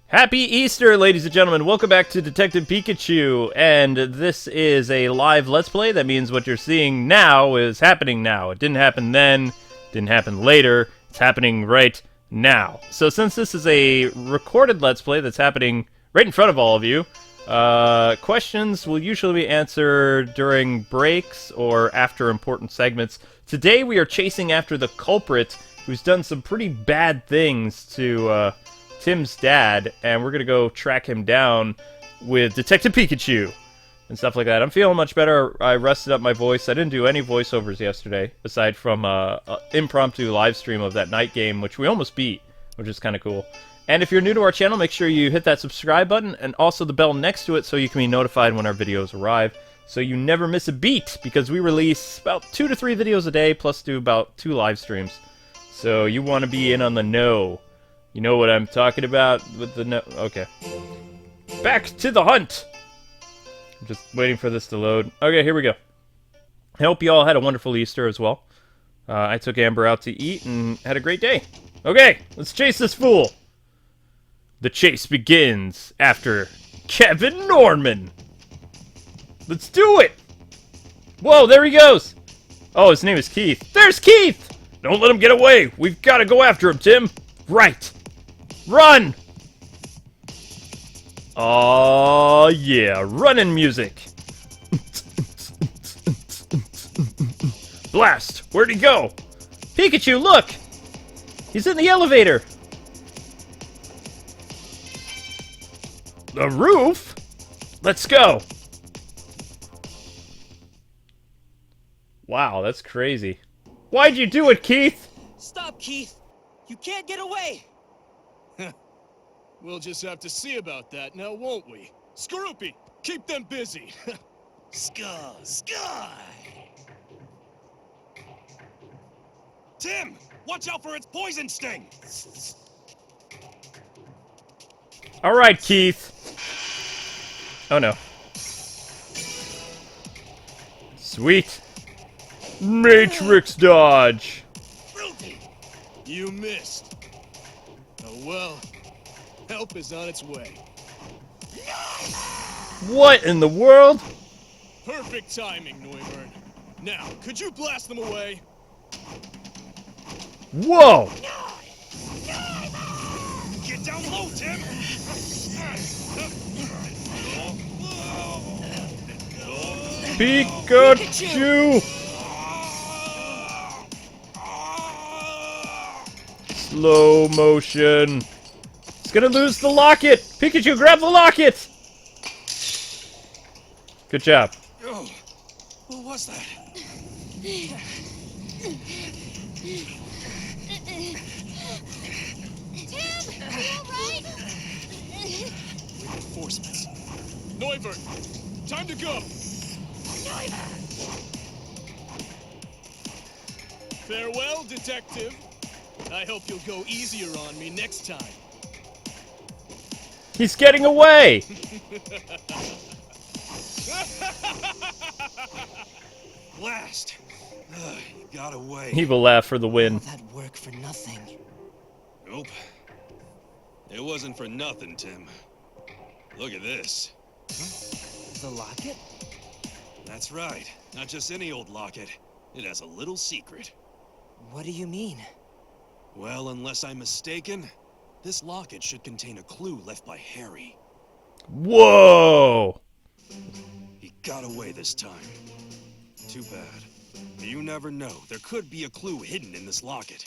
Happy Easter, ladies and gentlemen. Welcome back to Detective Pikachu, and this is a live Let's Play. That means what you're seeing now is happening now. It didn't happen then, didn't happen later, it's happening right now. So since this is a recorded Let's Play that's happening right in front of all of you, questions will usually be answered during breaks or after important segments. Today we are chasing after the culprit who's done some pretty bad things to, Tim's dad, and we're gonna go track him down with Detective Pikachu and stuff like that. I'm feeling much better. I rested up my voice. I didn't do any voiceovers yesterday, aside from an impromptu live stream of that night game, which we almost beat, which is kind of cool. And if you're new to our channel, make sure you hit that subscribe button and also the bell next to it so you can be notified when our videos arrive, so you never miss a beat, because we release about 2 to 3 videos a day, plus do about 2 live streams. So you want to be in on the know. You know what I'm talking about with the no... Okay. Back to the hunt! I'm just waiting for this to load. Okay, here we go. I hope you all had a wonderful Easter as well. I took Amber out to eat and had a great day. Okay, let's chase this fool! The chase begins after Kevin Norman! Let's do it! Whoa, there he goes! Oh, his name is Keith. There's Keith! Don't let him get away! We've got to go after him, Tim! Right! Run! Oh yeah, running music. Blast! Where'd he go? Pikachu, look! He's in the elevator. The roof? Let's go. Wow, that's crazy. Why'd you do it, Keith? Stop, Keith! You can't get away! We'll just have to see about that now, won't we? Skorupi, keep them busy! Sky! Tim, watch out for its poison sting! Alright, Keith. Oh no. Sweet. Matrix dodge. You missed. Oh well. Help is on its way. What in the world? Perfect timing, Neumann. Now, could you blast them away? Whoa! Get down low, Tim! Pikachu! Slow motion. It's gonna lose the locket! Pikachu, grab the locket! Good job. Oh, what was that? Tim, are you alright? Reinforcements. Neuvert, time to go! Farewell, detective. I hope you'll go easier on me next time. He's getting away! Blast! You got away. He will laugh for the win. All that work for nothing. Nope. It wasn't for nothing, Tim. Look at this. Huh? The locket? That's right. Not just any old locket. It has a little secret. What do you mean? Well, unless I'm mistaken, this locket should contain a clue left by Harry. Whoa! He got away this time. Too bad. But you never know. There could be a clue hidden in this locket.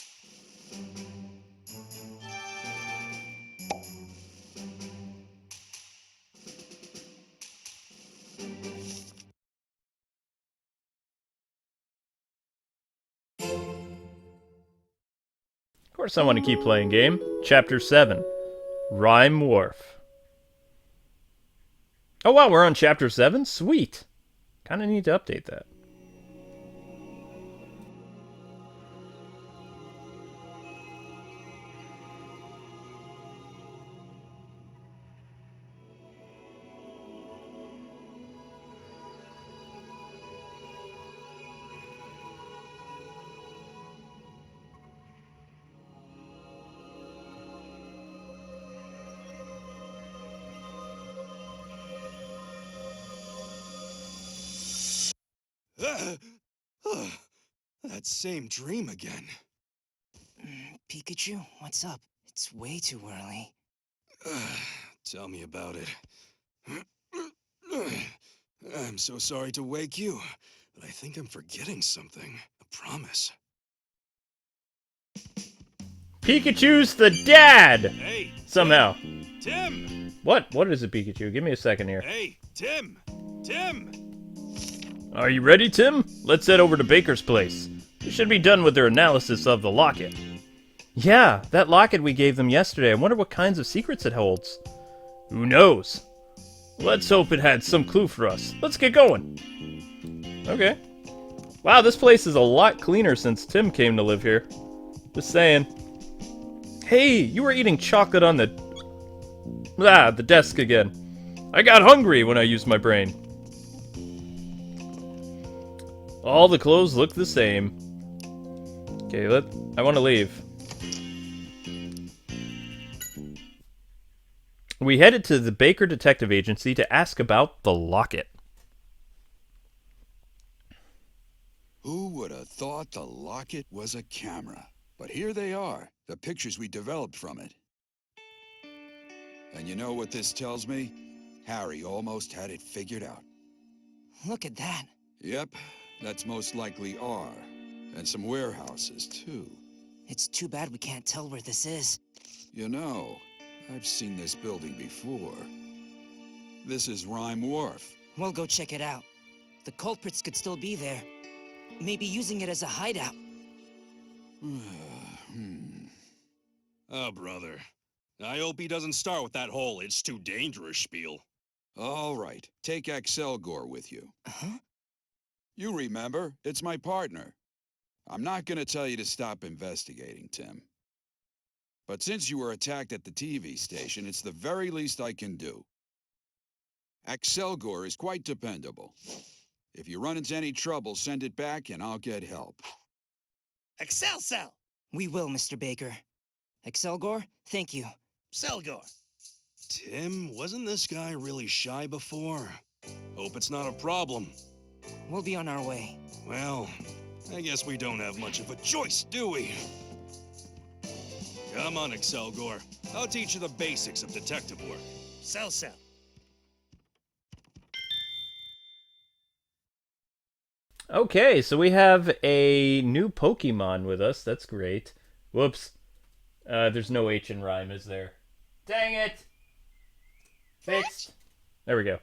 Of course I want to keep playing game. Chapter 7. Ryme Wharf. Oh wow, we're on Chapter 7? Sweet. Kinda need to update that. that same dream again. Pikachu, what's up? It's way too early. Tell me about it. I'm so sorry to wake you, but I think I'm forgetting something. I promise. Pikachu's the dad! Hey! Somehow. Tim! What? What is it, Pikachu? Give me a second here. Hey, Tim! Tim! Are you ready, Tim? Let's head over to Baker's place. They should be done with their analysis of the locket. Yeah, that locket we gave them yesterday. I wonder what kinds of secrets it holds. Who knows? Let's hope it had some clue for us. Let's get going. Okay. Wow, this place is a lot cleaner since Tim came to live here. Just saying. Hey, you were eating chocolate on the desk again. I got hungry when I used my brain. All the clothes look the same. Okay, I want to leave. We headed to the Baker Detective Agency to ask about the locket. Who would have thought the locket was a camera? But here they are, the pictures we developed from it. And you know what this tells me? Harry almost had it figured out. Look at that. Yep, that's most likely R. And some warehouses, too. It's too bad we can't tell where this is. You know, I've seen this building before. This is Ryme Wharf. We'll go check it out. The culprits could still be there. Maybe using it as a hideout. Oh, brother. I hope he doesn't start with that whole "it's too dangerous" spiel. All right, take Excelgor with you. Huh? You remember, it's my partner. I'm not gonna tell you to stop investigating, Tim. But since you were attacked at the TV station, it's the very least I can do. Excelgor is quite dependable. If you run into any trouble, send it back and I'll get help. Excel Cell! We will, Mr. Baker. Excelgor, thank you. Selgor. Tim, wasn't this guy really shy before? Hope it's not a problem. We'll be on our way. Well, I guess we don't have much of a choice, do we? Come on, Excelgor. I'll teach you the basics of detective work. Cell. Okay, so we have a new Pokemon with us. That's great. Whoops. There's no H in Ryme, is there? Dang it! Fixed. There we go.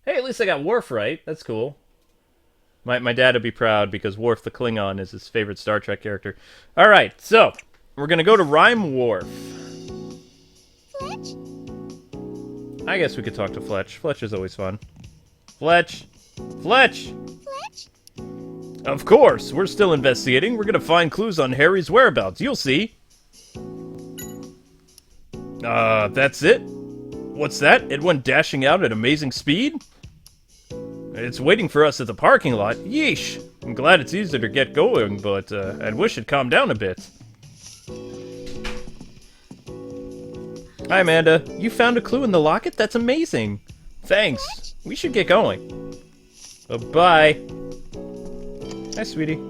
Hey, at least I got Worf right. That's cool. My dad would be proud because Worf the Klingon is his favorite Star Trek character. Alright, so we're going to go to Ryme Wharf. Fletch? I guess we could talk to Fletch. Fletch is always fun. Fletch! Fletch! Fletch? Of course! We're still investigating. We're going to find clues on Harry's whereabouts. You'll see. That's it? What's that? It went dashing out at amazing speed? It's waiting for us at the parking lot. Yeesh! I'm glad it's easier to get going, but I'd wish it calmed down a bit. Hi, Amanda. You found a clue in the locket? That's amazing. Thanks. We should get going. Bye. Hi, sweetie.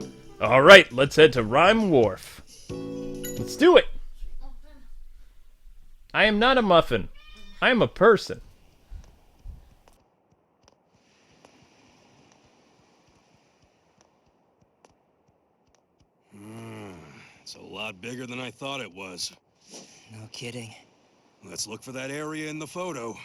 Alright, let's head to Ryme Wharf. Let's do it! I am not a muffin. I am a person. It's a lot bigger than I thought it was. No kidding. Let's look for that area in the photo.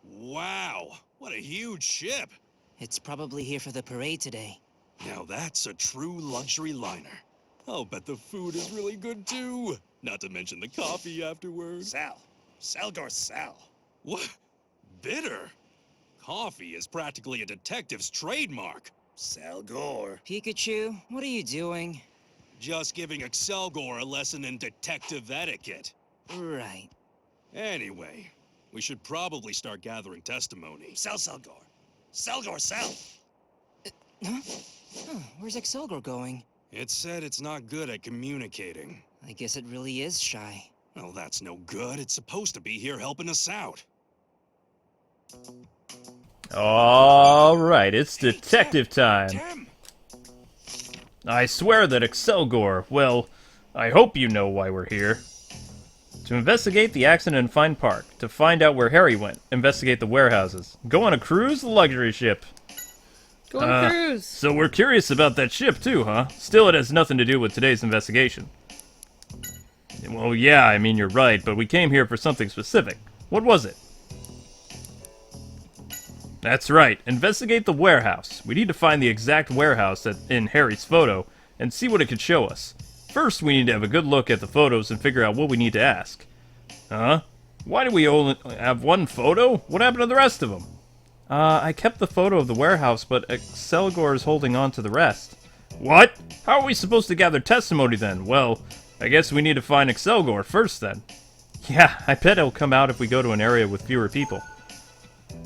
Wow, what a huge ship! It's probably here for the parade today. Now that's a true luxury liner. I'll bet the food is really good too. Not to mention the coffee afterwards. Sal. What? Bitter? Coffee is practically a detective's trademark. Selgor. Pikachu, what are you doing? Just giving Excelgor a lesson in detective etiquette. Right. Anyway, we should probably start gathering testimony. Selgor. Sel. Huh? Huh, where's Excelgor going? It said it's not good at communicating. I guess it really is shy. Well, that's no good. It's supposed to be here helping us out. Alright, it's detective time. Tim! I swear that Excelgor, well, I hope you know why we're here. To investigate the accident in Fine Park, to find out where Harry went, investigate the warehouses, go on a cruise luxury ship. Go on a cruise. So we're curious about that ship too, huh? Still, it has nothing to do with today's investigation. Well, yeah, I mean, you're right, but we came here for something specific. What was it? That's right, investigate the warehouse. We need to find the exact warehouse in Harry's photo and see what it could show us. First, we need to have a good look at the photos and figure out what we need to ask. Huh? Why do we only have one photo? What happened to the rest of them? I kept the photo of the warehouse, but Excelgor is holding on to the rest. What? How are we supposed to gather testimony then? Well, I guess we need to find Excelgor first then. Yeah, I bet he'll come out if we go to an area with fewer people.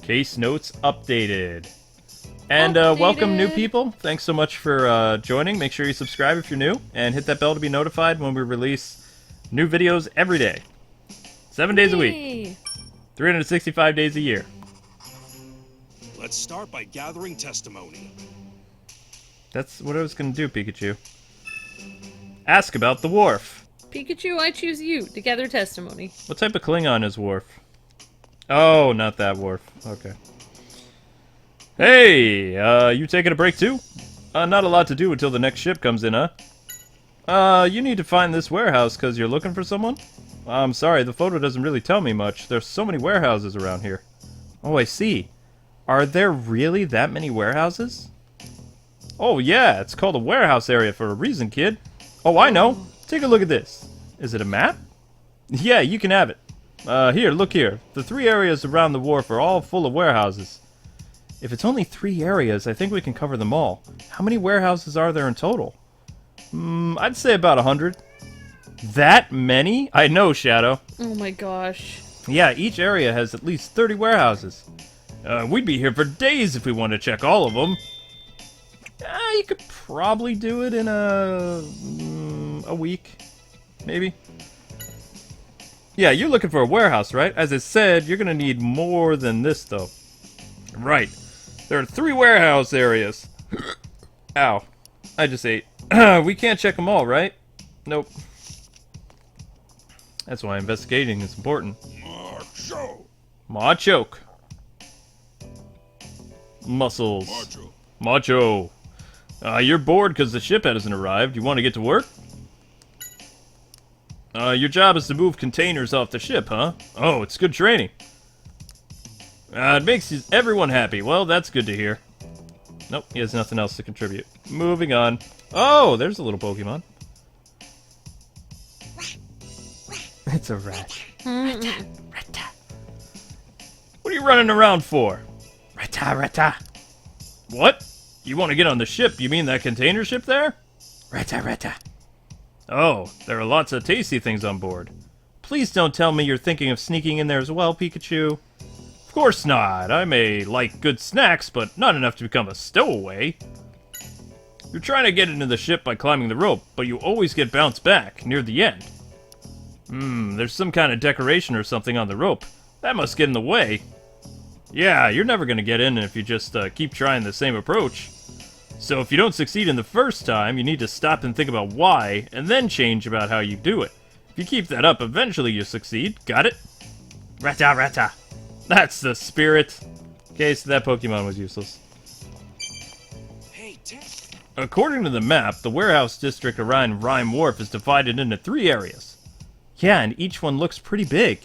Case notes updated. And welcome new people. Thanks so much for joining. Make sure you subscribe if you're new, and hit that bell to be notified when we release new videos every day. 7 days a week. 365 days a year. Let's start by gathering testimony. That's what I was going to do, Pikachu. Ask about the wharf. Pikachu, I choose you to gather testimony. What type of Klingon is wharf? Oh, not that wharf. Okay. Hey, you taking a break too? Not a lot to do until the next ship comes in, huh? You need to find this warehouse because you're looking for someone? I'm sorry, the photo doesn't really tell me much. There's so many warehouses around here. Oh, I see. Are there really that many warehouses? Oh, yeah, it's called a warehouse area for a reason, kid. Oh, I know. Take a look at this. Is it a map? Yeah, you can have it. Here, look here. The 3 areas around the wharf are all full of warehouses. If it's only 3 areas, I think we can cover them all. How many warehouses are there in total? I'd say about 100. That many? I know, Shadow. Oh my gosh. Yeah, each area has at least 30 warehouses. We'd be here for days if we wanted to check all of them. You could probably do it in a week, maybe. Yeah, you're looking for a warehouse, right? As I said, you're gonna need more than this, though. Right. There are 3 warehouse areas. Ow. I just ate. We can't check them all, right? Nope. That's why investigating is important. Macho! Machoke. Muscles. Macho. You're bored because the ship hasn't arrived. You want to get to work? Your job is to move containers off the ship, huh? Oh, it's good training. It makes everyone happy. Well, that's good to hear. Nope, he has nothing else to contribute. Moving on. Oh, there's a little Pokemon. It's a rat. Rata. What are you running around for? Rata. What? You want to get on the ship? You mean that container ship there? Rata. Oh, there are lots of tasty things on board. Please don't tell me you're thinking of sneaking in there as well, Pikachu. Of course not. I may like good snacks, but not enough to become a stowaway. You're trying to get into the ship by climbing the rope, but you always get bounced back near the end. There's some kind of decoration or something on the rope. That must get in the way. Yeah, you're never going to get in if you just keep trying the same approach. So if you don't succeed in the first time, you need to stop and think about why, and then change about how you do it. If you keep that up, eventually you succeed. Got it? Rata. That's the spirit. Okay, so that Pokemon was useless. Hey, Tim. According to the map, the warehouse district around Ryme Wharf is divided into 3 areas. Yeah, and each one looks pretty big.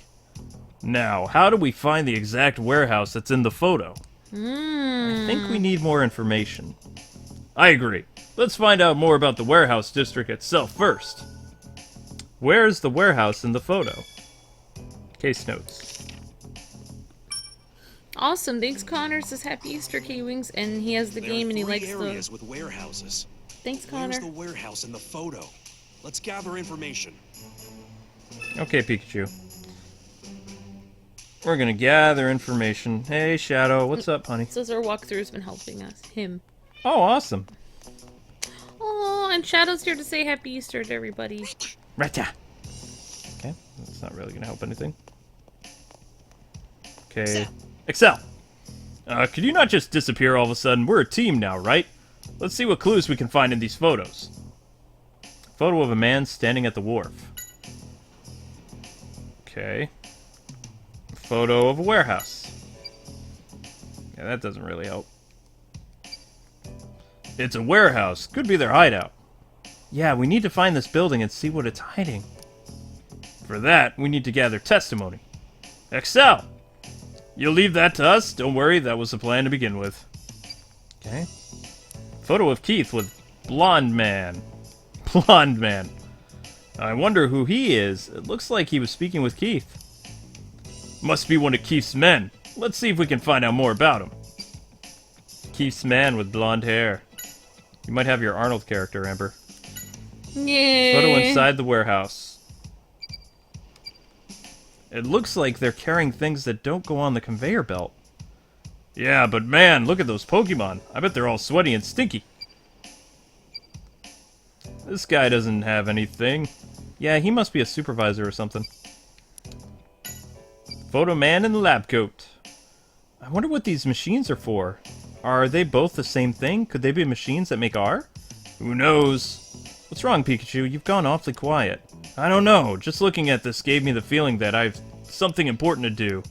Now, how do we find the exact warehouse that's in the photo? I think we need more information. I agree. Let's find out more about the warehouse district itself first. Where's the warehouse in the photo? Case notes. Awesome. Thanks, Connor. Says Happy Easter, Kwings, and he has the game and he likes areas the. with warehouses. Thanks, Connor. Where's the warehouse in the photo? Let's gather information. Okay, Pikachu. We're gonna gather information. Hey, Shadow, what's up, honey? Says our walkthrough's been helping us. Him. Oh, awesome. Oh, and Shadow's here to say Happy Easter to everybody. Rata. Okay, that's not really gonna help anything. Okay. Excel! Could you not just disappear all of a sudden? We're a team now, right? Let's see what clues we can find in these photos. Photo of a man standing at the wharf. Okay. Photo of a warehouse. Yeah, that doesn't really help. It's a warehouse. Could be their hideout. Yeah, we need to find this building and see what it's hiding. For that, we need to gather testimony. Excel! You'll leave that to us? Don't worry, that was the plan to begin with. Okay. Photo of Keith with blonde man. Blonde man. I wonder who he is. It looks like he was speaking with Keith. Must be one of Keith's men. Let's see if we can find out more about him. Keith's man with blonde hair. You might have your Arnold character, Amber. Yeah. Photo inside the warehouse. It looks like they're carrying things that don't go on the conveyor belt. Yeah, but man, look at those Pokemon. I bet they're all sweaty and stinky. This guy doesn't have anything. Yeah, he must be a supervisor or something. Photo man in the lab coat. I wonder what these machines are for. Are they both the same thing? Could they be machines that make R? Who knows? What's wrong, Pikachu? You've gone awfully quiet. I don't know. Just looking at this gave me the feeling that I've something important to do.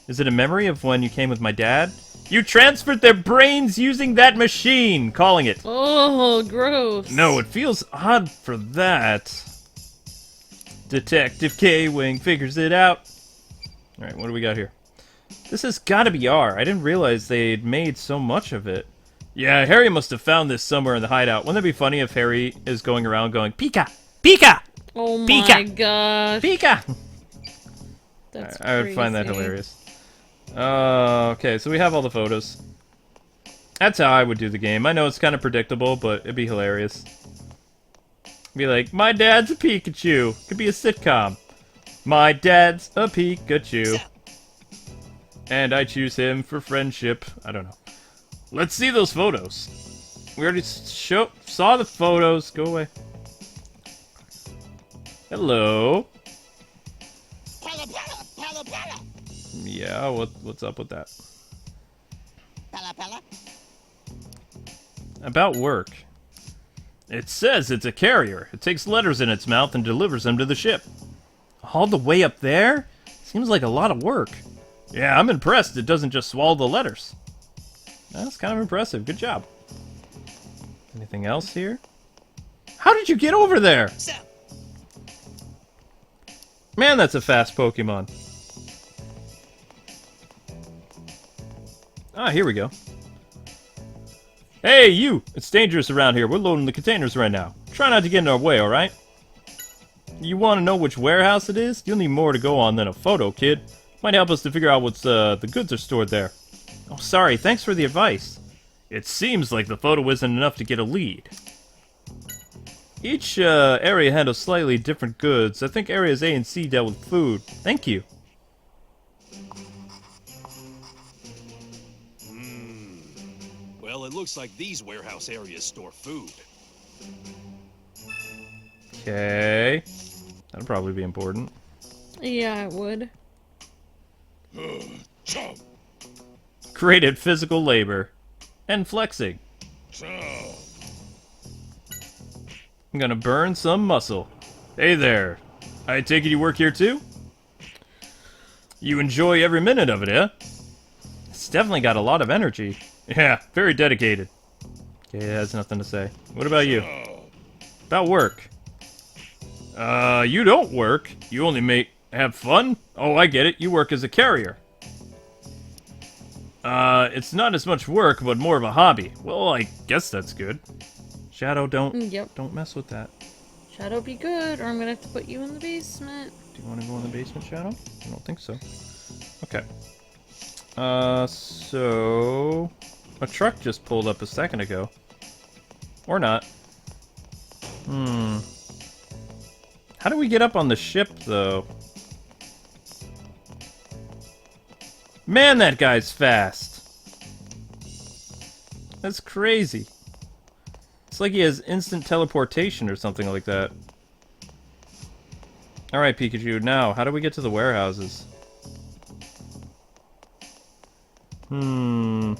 Is it a memory of when you came with my dad? You transferred their brains using that machine! Calling it. Oh, gross. No, it feels odd for that. Detective K-Wing figures it out. Alright, what do we got here? This has gotta be R. I didn't realize they'd made so much of it. Yeah, Harry must have found this somewhere in the hideout. Wouldn't that be funny if Harry is going around going, Pika! Pika! Oh my Pika! gosh. Pika! That's I would find that crazy. hilarious. Okay, so we have all the photos. That's how I would do the game. I know it's kind of predictable, but it'd be hilarious. Be like, my dad's a Pikachu. Could be a sitcom. My dad's a Pikachu. And I choose him for friendship. I don't know. Let's see those photos. We already saw the photos. Go away. Hello. Pella, pella, pella, pella. Yeah, what's up with that? Pella, pella. About work. It says it's a carrier. It takes letters in its mouth and delivers them to the ship. All the way up there? Seems like a lot of work. Yeah, I'm impressed it doesn't just swallow the letters. That's kind of impressive. Good job. Anything else here? How did you get over there? Man, that's a fast Pokemon. Ah, here we go. Hey, you! It's dangerous around here. We're loading the containers right now. Try not to get in our way, alright? You want to know which warehouse it is? You'll need more to go on than a photo, kid. Might help us to figure out what's the goods are stored there. Oh, sorry. Thanks for the advice. It seems like the photo isn't enough to get a lead. Each area handles slightly different goods. I think areas A and C dealt with food. Thank you. Well, it looks like these warehouse areas store food. Okay. That'll probably be important. Yeah, it would. Created physical labor. And flexing. I'm gonna burn some muscle. Hey there. I take it you work here too? You enjoy every minute of it, eh? It's definitely got a lot of energy. Yeah, very dedicated. Okay, it has nothing to say. What about you? About work. You don't work. You only have fun? Oh, I get it. You work as a carrier. It's not as much work, but more of a hobby. Well, I guess that's good. Shadow, don't mess with that. Shadow, be good, or I'm gonna have to put you in the basement. Do you want to go in the basement, Shadow? I don't think so. Okay. So... a truck just pulled up a second ago. Or not. How do we get up on the ship, though? Man, that guy's fast. That's crazy. It's like he has instant teleportation or something like that. Alright, Pikachu, now, how do we get to the warehouses? Hmm.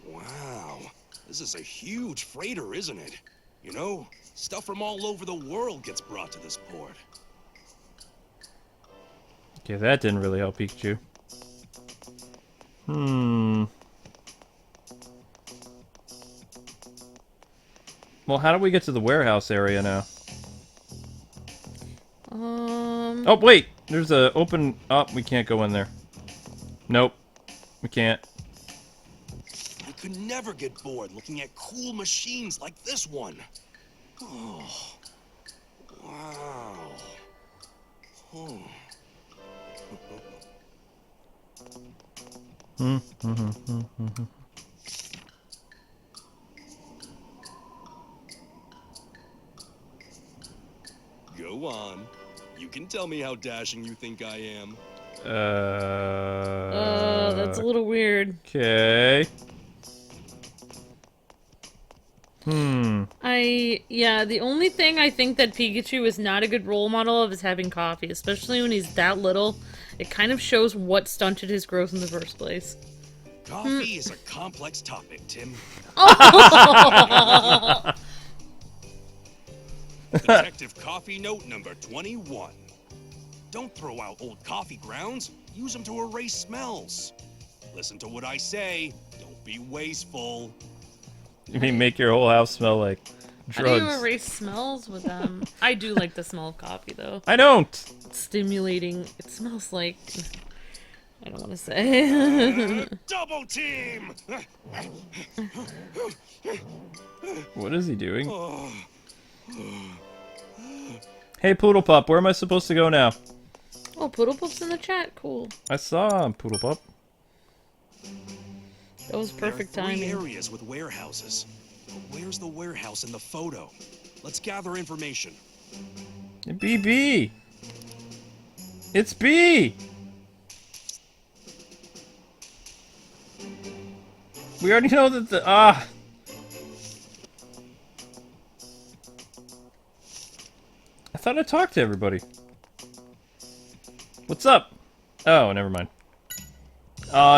Wow, this is a huge freighter, isn't it? You know, stuff from all over the world gets brought to this port. Okay, that didn't really help Pikachu. Hmm. Well, how do we get to the warehouse area now? Oh, wait! There's a open... Oh, we can't go in there. Nope. We can't. I could never get bored looking at cool machines like this one. Oh, wow. Oh. Go on. You can tell me how dashing you think I am. That's a little weird. Okay. Yeah, the only thing I think that Pikachu is not a good role model of is having coffee, especially when he's that little. It kind of shows what stunted his growth in the first place. Coffee is a complex topic, Tim. Detective Coffee Note number 21. Don't throw out old coffee grounds. Use them to erase smells. Listen to what I say. Don't be wasteful. You mean make your whole house smell like drugs? How do you erase smells with them? I do like the smell of coffee, though. I don't! It's stimulating. It smells like... I don't want to say. Double team! What is he doing? Oh. Hey, Poodle Pup, where am I supposed to go now? Oh, Poodle Pup's in the chat. Cool. I saw him, Poodle Pup. That was perfect there are three timing. areas with warehouses. But where's the warehouse in the photo? Let's gather information. BB! It's B! We already know that the... I thought I talked to everybody. What's up? Oh, never mind.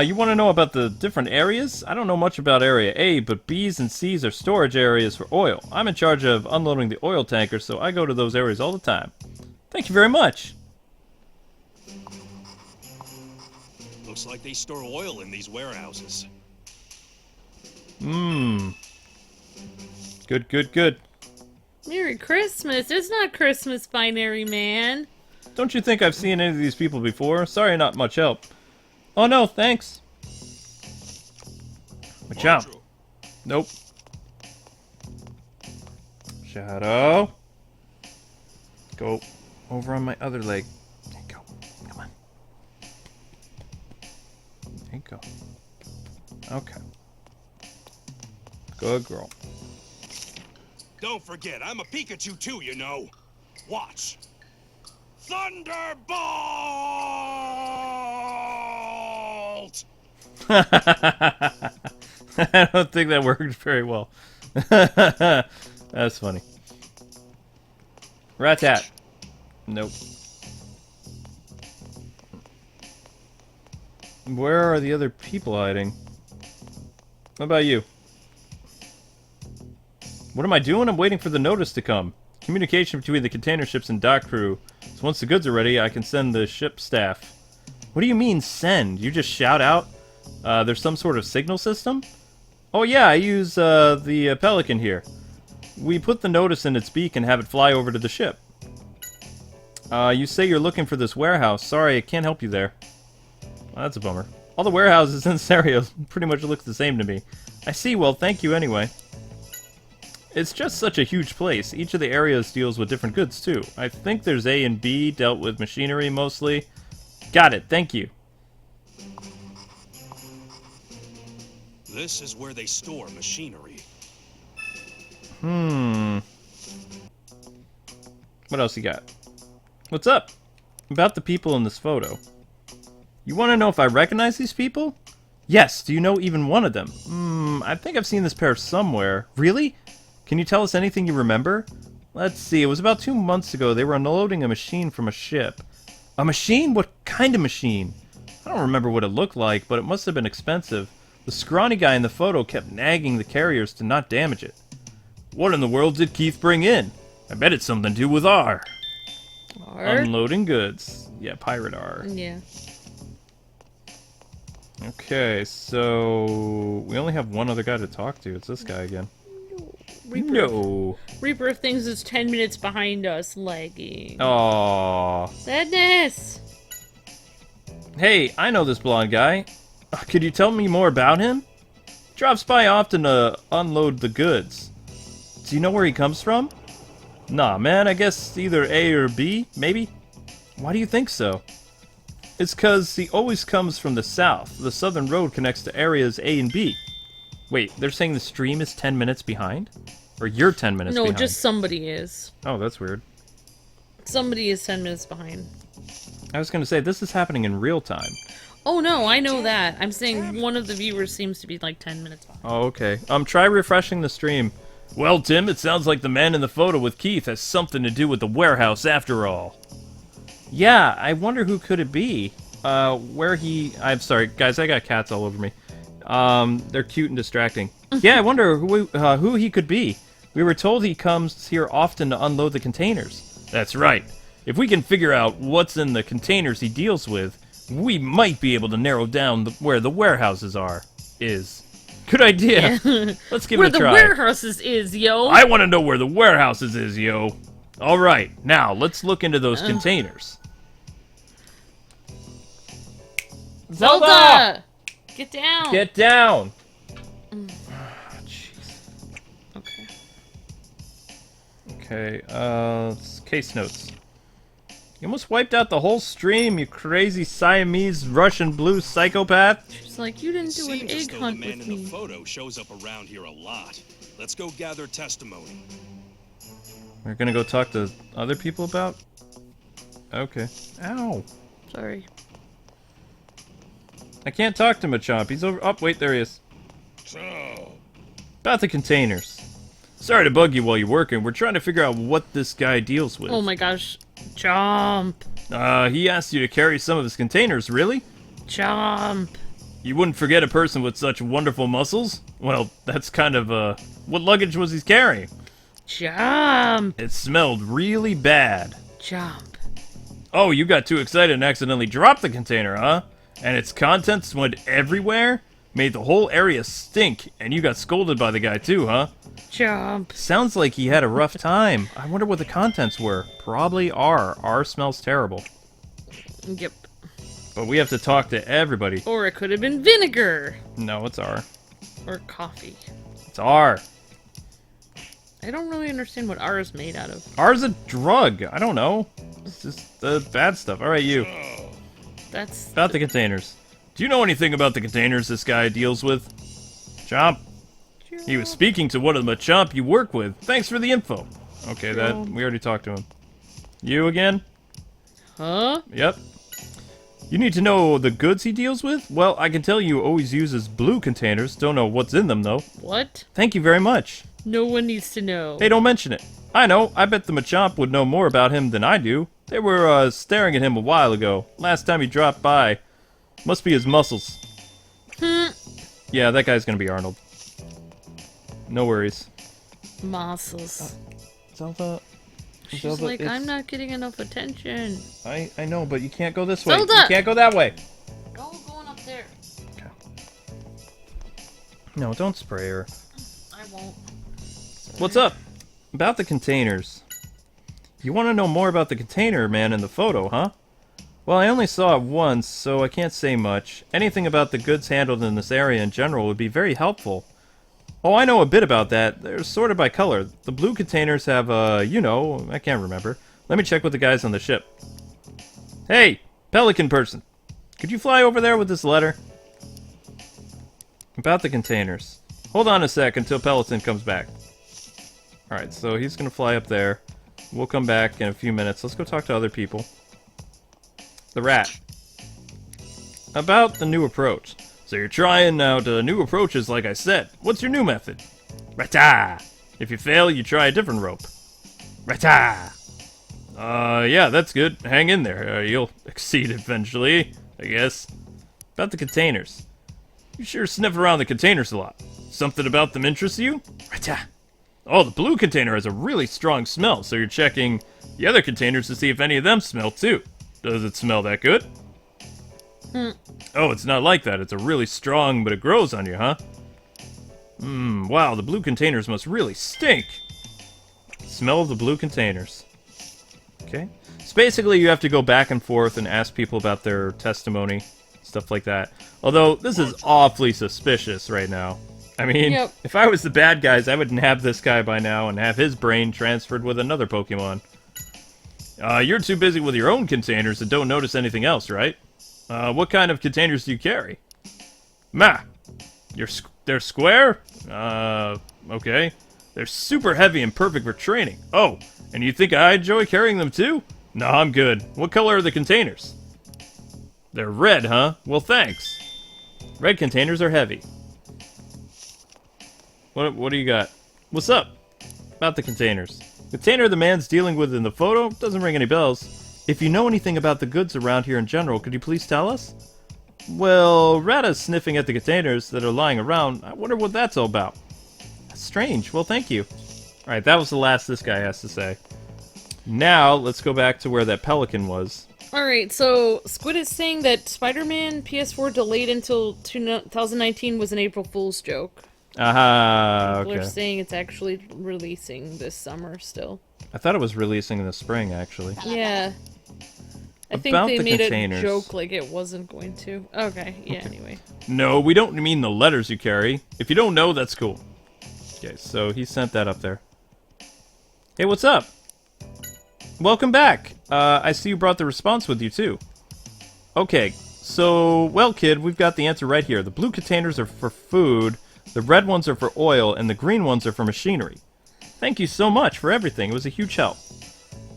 You want to know about the different areas? I don't know much about Area A, but B's and C's are storage areas for oil. I'm in charge of unloading the oil tanker, so I go to those areas all the time. Thank you very much. Looks like they store oil in these warehouses. Good, good, good. Merry Christmas. It's not Christmas, Binary Man. Don't you think I've seen any of these people before? Sorry, not much help. Oh no, thanks. Watch out. Nope. Shadow. Go over on my other leg. There you go. Come on. There you go. Okay. Good girl. Don't forget, I'm a Pikachu too, you know. Watch. Thunderbolt! I don't think that worked very well. That's funny. Rat-tat. Nope. Where are the other people hiding? What about you? What am I doing? I'm waiting for the notice to come. Communication between the container ships and dock crew. So once the goods are ready, I can send the ship staff. What do you mean, send? You just shout out? There's some sort of signal system? Oh yeah, I use the Pelican here. We put the notice in its beak and have it fly over to the ship. You say you're looking for this warehouse. Sorry, I can't help you there. Well, that's a bummer. All the warehouses in this area pretty much look the same to me. I see, well, thank you anyway. It's just such a huge place. Each of the areas deals with different goods, too. I think there's A and B, dealt with machinery mostly. Got it, thank you. This is where they store machinery. What else you got? What's up? About the people in this photo. You want to know if I recognize these people? Yes, do you know even one of them? I think I've seen this pair somewhere. Really? Can you tell us anything you remember? Let's see, it was about 2 months ago. They were unloading a machine from a ship. A machine? What kind of machine? I don't remember what it looked like, but it must have been expensive. The scrawny guy in the photo kept nagging the carriers to not damage it. What in the world did Keith bring in? I bet it's something to do with R. R? Unloading goods. Yeah, pirate R. Yeah. Okay, so we only have one other guy to talk to. It's this guy again. Reaper. No. Reaper thinks it's 10 minutes behind us, lagging. Aww. Sadness! Hey, I know this blonde guy. Could you tell me more about him? Drops by often to unload the goods. Do you know where he comes from? Nah, man, I guess either A or B, maybe? Why do you think so? It's 'cause he always comes from the south. The southern road connects to areas A and B. Wait, they're saying the stream is 10 minutes behind? Or you're 10 minutes behind? No, just somebody is. Oh, that's weird. Somebody is 10 minutes behind. I was gonna say, this is happening in real time. Oh no, I know that. I'm saying one of the viewers seems to be like 10 minutes behind. Oh, okay. Try refreshing the stream. Well, Tim, it sounds like the man in the photo with Keith has something to do with the warehouse after all. Yeah, I wonder who could it be? I'm sorry, guys, I got cats all over me. They're cute and distracting. Yeah, I wonder who he could be. We were told he comes here often to unload the containers. That's right. If we can figure out what's in the containers he deals with, we might be able to narrow down where the warehouses is. Good idea. Yeah. Let's give Where it a the try. warehouses is, yo! I want to know where the warehouses is, yo. All right, now let's look into those containers. Zelda! Get down! Get down! Jeez. Okay. Okay, case notes. You almost wiped out the whole stream, you crazy Siamese Russian blue psychopath. She's like, you didn't do an Seems as egg though hunt the man with in me. the photo shows up around here a lot. Let's go gather testimony. We're gonna go talk to other people about? Okay. Ow. Sorry. I can't talk to Machamp. He's over. Oh, wait, there he is. So, About the containers. Sorry to bug you while you're working. We're trying to figure out what this guy deals with. Oh my gosh. Jump. He asked you to carry some of his containers, really? Jump. You wouldn't forget a person with such wonderful muscles? Well, that's kind of, what luggage was he carrying? Jump. It smelled really bad. Jump. Oh, you got too excited and accidentally dropped the container, huh? And its contents went everywhere? Made the whole area stink, and you got scolded by the guy too, huh? Jump. Sounds like he had a rough time. I wonder what the contents were. Probably R. R smells terrible. Yep. But we have to talk to everybody. Or it could have been vinegar. No, it's R. Or coffee. It's R. I don't really understand what R is made out of. R's a drug. I don't know. It's just the bad stuff. Alright, you. That's... About the containers. Do you know anything about the containers this guy deals with? Chomp. He was speaking to one of the Machamp you work with. Thanks for the info. Okay, we already talked to him. You again? Huh? Yep. You need to know the goods he deals with? Well, I can tell you always uses blue containers. Don't know what's in them, though. What? Thank you very much. No one needs to know. Hey, don't mention it. I know. I bet the Machamp would know more about him than I do. They were, staring at him a while ago. Last time he dropped by. Must be his muscles. Yeah, that guy's gonna be Arnold. No worries. Muscles. Zelda... She's like, I'm not getting enough attention. I know, but you can't go this way. Zelda! You can't go that way. No, going up there. Okay. No, don't spray her. I won't. What's up? About the containers. You want to know more about the container man in the photo, huh? Well, I only saw it once, so I can't say much. Anything about the goods handled in this area in general would be very helpful. Oh, I know a bit about that. They're sorted by color. The blue containers have, you know, I can't remember. Let me check with the guys on the ship. Hey, pelican person. Could you fly over there with this letter? About the containers. Hold on a sec until Peloton comes back. Alright, so he's gonna fly up there. We'll come back in a few minutes. Let's go talk to other people. The rat. About the new approach. So you're trying out new approaches like I said. What's your new method? Rata! If you fail, you try a different rope. Rata! Yeah, that's good. Hang in there. You'll exceed eventually, I guess. About the containers. You sure sniff around the containers a lot. Something about them interests you? Right. Oh, the blue container has a really strong smell, so you're checking the other containers to see if any of them smell too. Does it smell that good? Oh, it's not like that. It's a really strong, but it grows on you, huh? Wow, the blue containers must really stink. Smell of the blue containers. Okay. So basically, you have to go back and forth and ask people about their testimony, stuff like that. Although, this is awfully suspicious right now. I mean, if I was the bad guys, I would nab this guy by now and have his brain transferred with another Pokemon. You're too busy with your own containers and don't notice anything else, right? What kind of containers do you carry? They're square? Okay. They're super heavy and perfect for training. Oh, and you think I enjoy carrying them too? No, I'm good. What color are the containers? They're red, huh? Well, thanks. Red containers are heavy. What do you got? What's up? About the containers. Container the man's dealing with in the photo doesn't ring any bells. If you know anything about the goods around here in general, could you please tell us? Well, Rada's sniffing at the containers that are lying around. I wonder what that's all about. That's strange. Well, thank you. Alright, that was the last this guy has to say. Now, let's go back to where that pelican was. Alright, so Squid is saying that Spider-Man PS4 delayed until 2019 was an April Fool's joke. Aha, okay. People are saying it's actually releasing this summer still. I thought it was releasing in the spring, actually. Yeah. I think About they the made containers. a joke like it wasn't going to. Okay, yeah, anyway. No, we don't mean the letters you carry. If you don't know, that's cool. Okay, so he sent that up there. Hey, what's up? Welcome back. I see you brought the response with you, too. Okay, so, well, kid, we've got the answer right here. The blue containers are for food, the red ones are for oil, and the green ones are for machinery. Thank you so much for everything. It was a huge help.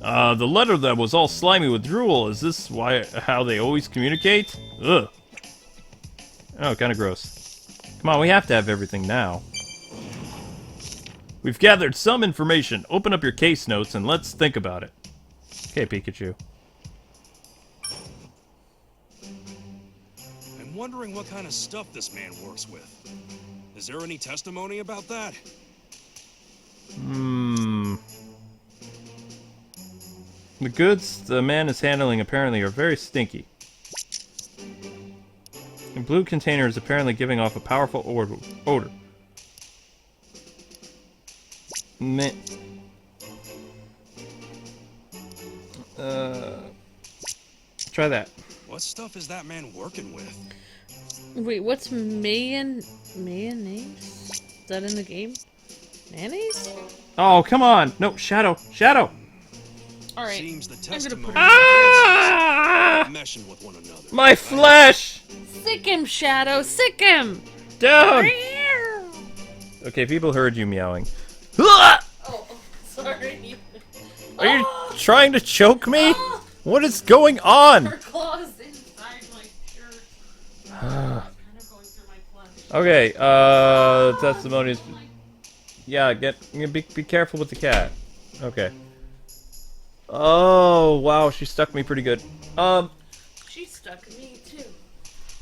The letter that was all slimy with drool, is this how they always communicate? Ugh. Oh, kind of gross. Come on, we have to have everything now. We've gathered some information. Open up your case notes and let's think about it. Okay, Pikachu. I'm wondering what kind of stuff this man works with. Is there any testimony about that? The goods the man is handling apparently are very stinky. The blue container is apparently giving off a powerful odor. Meh. Try that. What stuff is that man working with? Wait, what's mayonnaise? Is that in the game? Mayonnaise? Oh, come on! No, Shadow! Shadow! Alright. Seems the I'm gonna put testimony Ah! meshing with one another. My flesh! Sick him, Shadow! Sick him! Down! Okay, people heard you meowing. Oh, sorry. Are you trying to choke me? What is going on? Her claws inside my shirt. Kind of going through my flesh. Okay, testimonies. Yeah, be careful with the cat. Okay. Oh, wow, she stuck me pretty good. She stuck me too.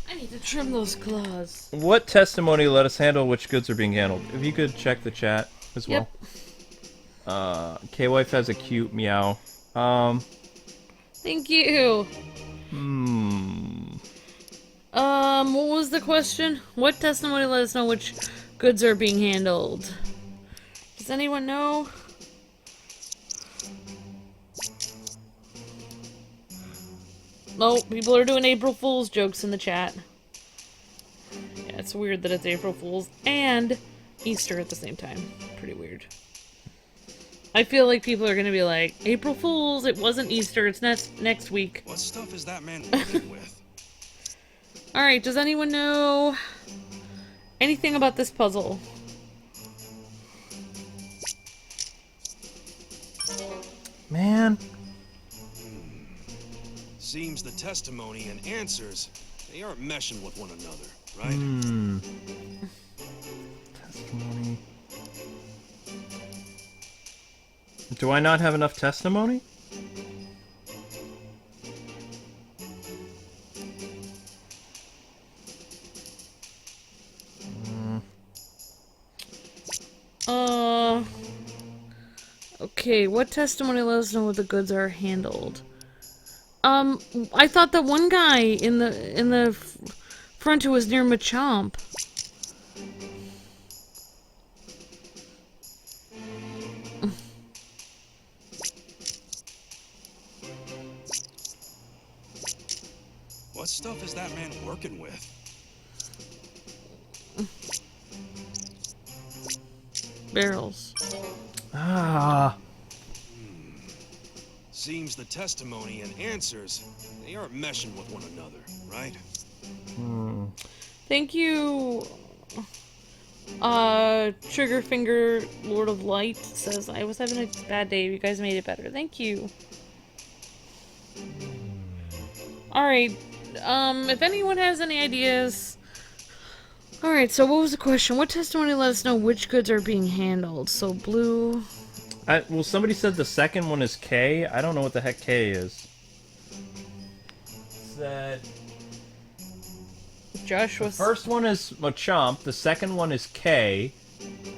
I need to trim those claws. What testimony let us handle which goods are being handled? If you could check the chat as well. K-Wife has a cute meow. Thank you. What was the question? What testimony let us know which goods are being handled? Does anyone know? Oh, people are doing April Fool's jokes in the chat. Yeah, it's weird that it's April Fool's and Easter at the same time. Pretty weird. I feel like people are gonna be like, April Fool's, it wasn't Easter, it's next week. What stuff is that man working with? Alright, does anyone know anything about this puzzle? Man. Seems the testimony and answers, they aren't meshing with one another, right? Testimony. Do I not have enough testimony? Okay, what testimony let us know what the goods are handled? I thought that one guy in the front who was near Machamp. What stuff is that man working with? Barrels. Ah. Seems the testimony and answers, they aren't meshing with one another, right? Thank you. Triggerfinger Lord of Light says, I was having a bad day. You guys made it better. Thank you. Alright. If anyone has any ideas. Alright, so what was the question? What testimony let us know which goods are being handled? So blue. Well, somebody said the second one is K. I don't know what the heck K is. Said Josh was. the first one is Machamp, the second one is K,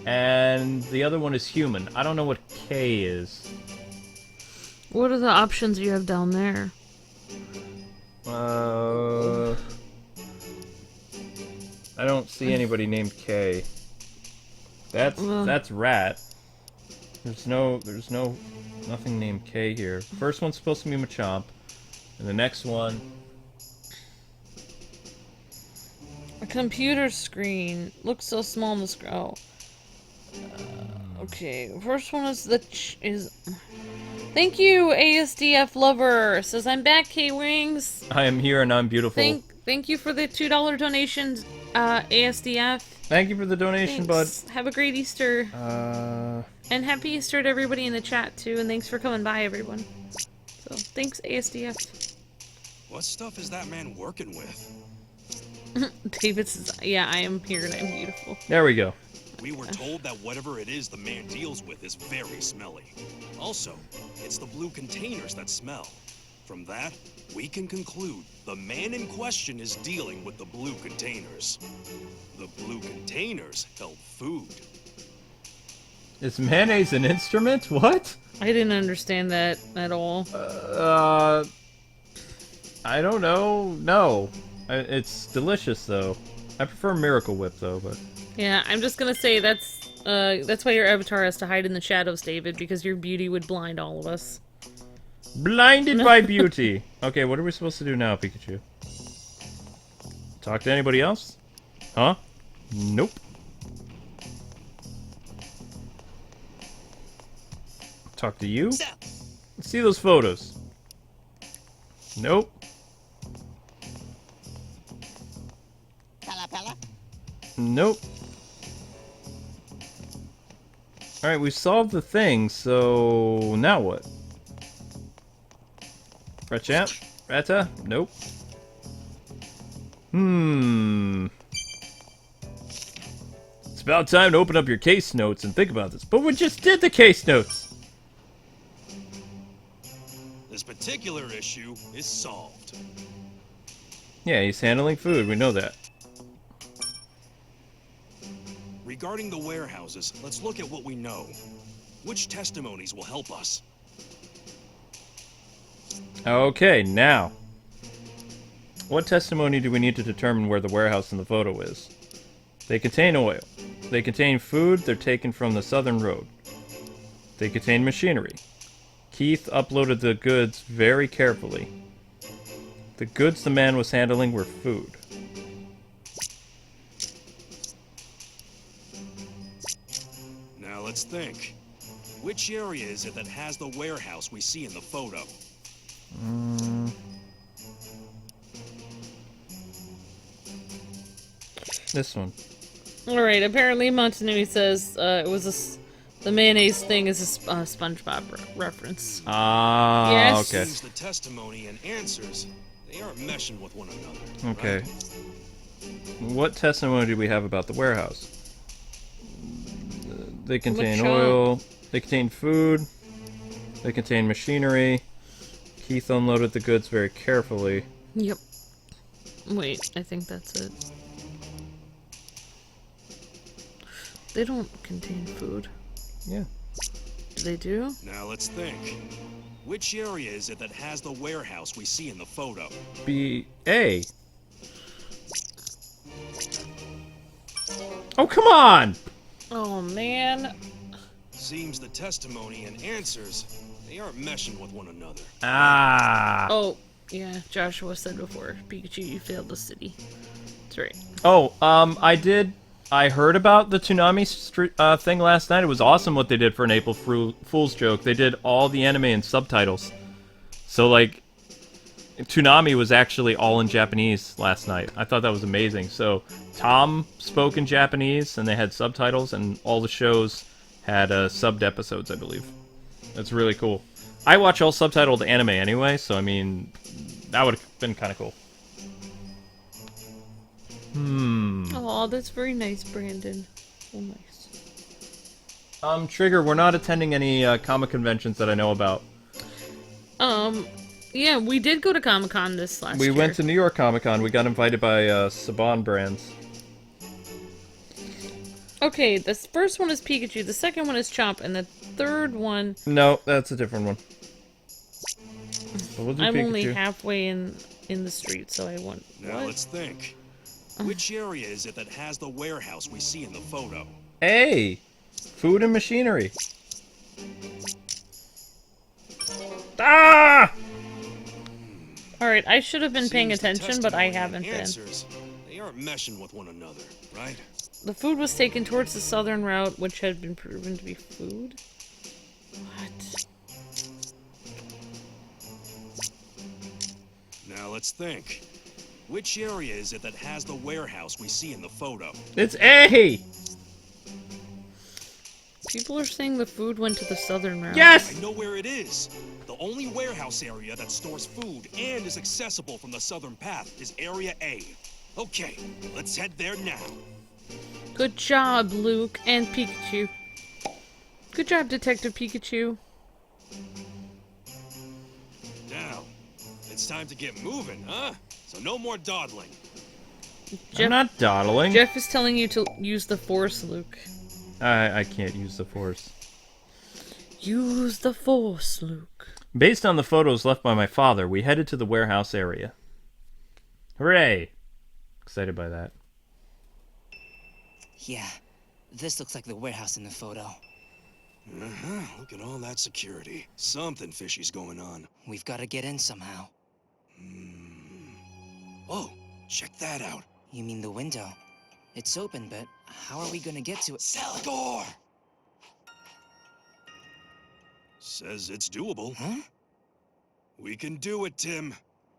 and the other one is human. I don't know what K is. What are the options you have down there? I don't see anybody named K. That's Rat. There's nothing named K here. First one's supposed to be Machamp, and the next one. A computer screen looks so small on the screen. Oh. Okay, first one is Thank you, ASDF lover. Says I'm back, Kwings. I am here and I'm beautiful. Thank you for the $2 donation, ASDF. Thank you for the donation, Thanks. Have a great Easter. bud. And happy Easter to everybody in the chat too, and thanks for coming by, everyone. So thanks, ASDF. What stuff is that man working with? David says, yeah, I am here and I'm beautiful. There we go. We were told that whatever it is the man deals with is very smelly. Also, it's the blue containers that smell. From that, we can conclude the man in question is dealing with the blue containers. The blue containers held food. Is mayonnaise an instrument? What? I didn't understand that at all. I don't know. No. It's delicious, though. I prefer Miracle Whip, though, but... Yeah, I'm just gonna say that's why your avatar has to hide in the shadows, David, because your beauty would blind all of us. Blinded by beauty! Okay, what are we supposed to do now, Pikachu? Talk to anybody else? Huh? Nope. Talk to you? Let's see those photos. Nope. Pella Pella. Nope. Alright, we solved the thing, so now what? Ratchamp? Ratta? Nope. It's about time to open up your case notes and think about this. But we just did the case notes! This particular issue is solved. Yeah, he's handling food, we know that. Regarding the warehouses, let's look at what we know. Which testimonies will help us? Okay, now. What testimony do we need to determine where the warehouse in the photo is? They contain oil. They contain food, they're taken from the southern road. They contain machinery. Keith uploaded the goods very carefully. The goods the man was handling were food. Now let's think. Which area is it that has the warehouse we see in the photo? This one. Alright, apparently Montanui says the mayonnaise thing is a SpongeBob reference. Ah, Yes. okay. Seems the testimony and answers, they aren't meshing with one another. Okay. Right? What testimony do we have about the warehouse? They contain Machamp. oil. They contain food. They contain machinery. Keith unloaded the goods very carefully. Yep. Wait, I think that's it. They don't contain food. Yeah. They do? Now let's think. Which area is it that has the warehouse we see in the photo? B A. Oh, come on! Oh, man. Seems the testimony and answers, they aren't meshing with one another. Ah. Oh, yeah, Joshua said before, Pikachu, you failed the city. That's right. Oh, I heard about the Toonami thing last night. It was awesome what they did for an April Fool's joke. They did all the anime and subtitles. So, like, Toonami was actually all in Japanese last night. I thought that was amazing. So, Tom spoke in Japanese, and they had subtitles, and all the shows had subbed episodes, I believe. That's really cool. I watch all subtitled anime anyway, so, I mean, that would have been kind of cool. Oh, that's very nice, Brandon. So nice. Trigger, we're not attending any comic conventions that I know about. Yeah, we did go to Comic-Con this last year. We went to New York Comic Con. We got invited by Saban Brands. Okay, the first one is Pikachu, the second one is Chomp, and the third one... No, that's a different one. But we'll do I'm Pikachu. only halfway in the street, so I want... Now let's think. Which area is it that has the warehouse we see in the photo? A. Food and machinery. Ah! Alright, I should have been paying Seems the attention, but I testimony haven't and been. answers, they aren't meshing with one another, right? The food was taken towards the southern route, which had been proven to be food? What? Now let's think. Which area is it that has the warehouse we see in the photo? It's A! People are saying the food went to the southern route. Yes! I know where it is. The only warehouse area that stores food and is accessible from the southern path is Area A. Okay, let's head there now. Good job, Luke and Pikachu. Good job, Detective Pikachu. Now, it's time to get moving, huh? So no more dawdling. I'm not dawdling. Jeff is telling you to use the Force, Luke. I can't use the Force. Use the Force, Luke. Based on the photos left by my father, we headed to the warehouse area. Hooray! Excited by that. Yeah, this looks like the warehouse in the photo. Look at all that security. Something fishy's going on. We've got to get in somehow. Whoa, check that out. You mean the window? It's open, but how are we gonna get to it? Salgor! Says it's doable. Huh? We can do it, Tim.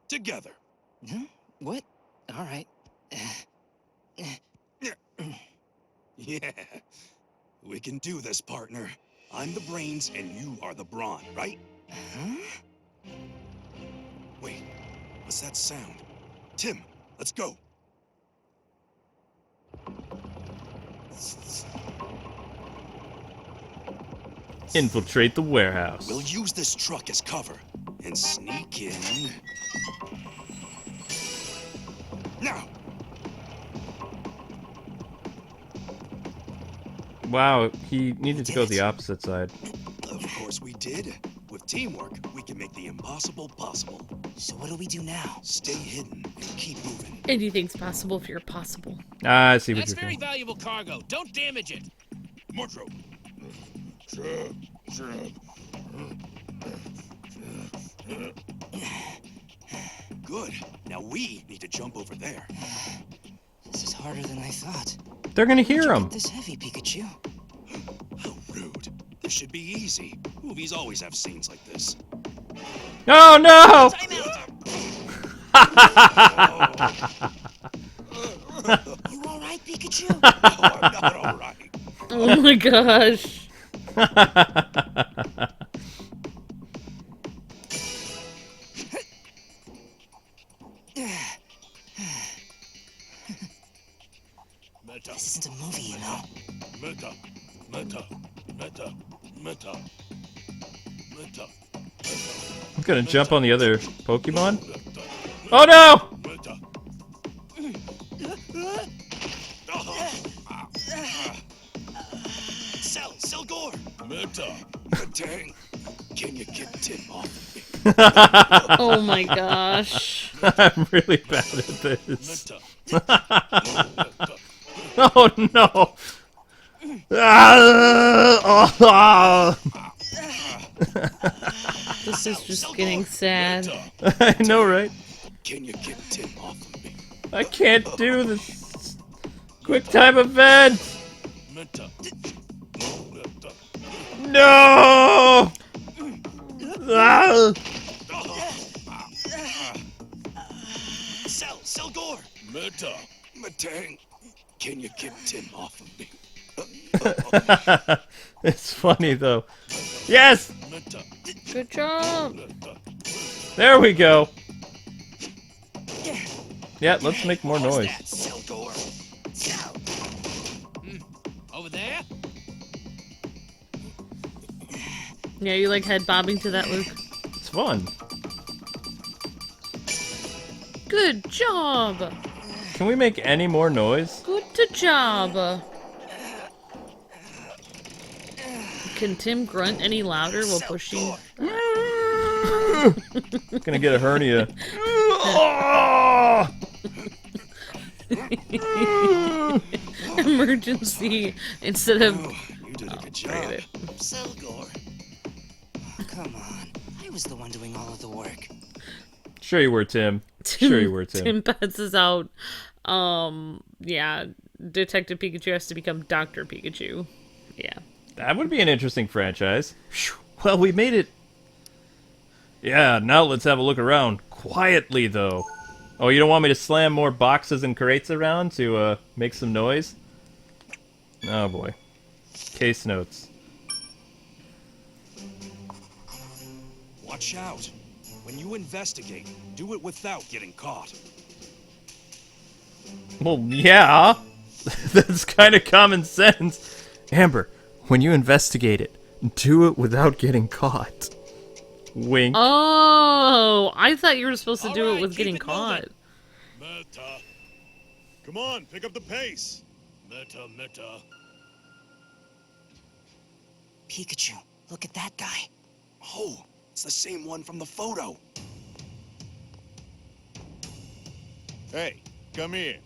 Together. Huh? What? All right. Yeah. We can do this, partner. I'm the brains and you are the brawn, right? Huh? Wait, what's that sound? Tim, let's go. Infiltrate the warehouse. We'll use this truck as cover and sneak in. Now! Wow, he needed to go the opposite side. Of course we did. With teamwork, we can make the impossible possible. So what do we do now? Stay hidden and keep moving. Anything's possible if you're possible. Ah, I see what That's you're very doing. valuable cargo. Don't damage it. Metro. Good. Now we need to jump over there. This is harder than I thought. They're gonna hear him. This heavy, Pikachu. How rude. This should be easy. Movies always have scenes like this. Oh no! You all right, Pikachu? No, I'm not all right. Oh my gosh. Meta, This isn't a movie, you know. meta, meta, meta, meta, meta, I'm gonna jump on the other Pokemon. Oh no! meta. Oh my gosh. I'm really bad at this. Oh no! This is just getting sad. I know, right? Can you get Tim off of me? I can't do this. Quick time event! No! Ah! Selgor! Matang, can you get Tim off of me? It's funny though. Yes! Good job. There we go. Yeah, let's make more noise. Selgor. Over there? Yeah, you like head bobbing to that, Luke. It's fun. Good job. Can we make any more noise? Good job. Can Tim grunt any louder while pushing? Gonna get a hernia. Emergency instead of. You did a good job. Selgor. Come on. I was the one doing all of the work. Sure you were, Tim. Sure you were, Tim. Tim passes out. Yeah. Detective Pikachu has to become Dr. Pikachu. Yeah. That would be an interesting franchise. Phew. Well, we made it. Yeah, now let's have a look around. Quietly, though. Oh, you don't want me to slam more boxes and crates around to make some noise? Oh, boy. Case notes. Watch out. When you investigate, do it without getting caught. Well, yeah. That's kind of common sense. Amber, when you investigate it, do it without getting caught. Wink. Oh, I thought you were supposed to do All it right, with keep getting it caught. Meta. Come on, pick up the pace. Meta. Pikachu, look at that guy. Oh, it's the same one from the photo. Hey, come here.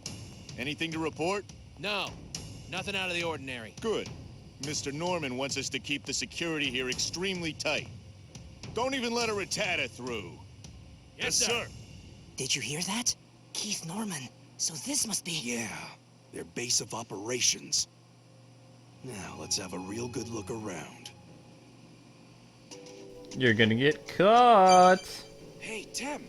Anything to report? No, nothing out of the ordinary. Good. Mr. Norman wants us to keep the security here extremely tight. Don't even let a Rattata through. Yes, sir. Did you hear that? Keith Norman. So this must be... Yeah, their base of operations. Now, let's have a real good look around. You're gonna get caught. Hey, Tim.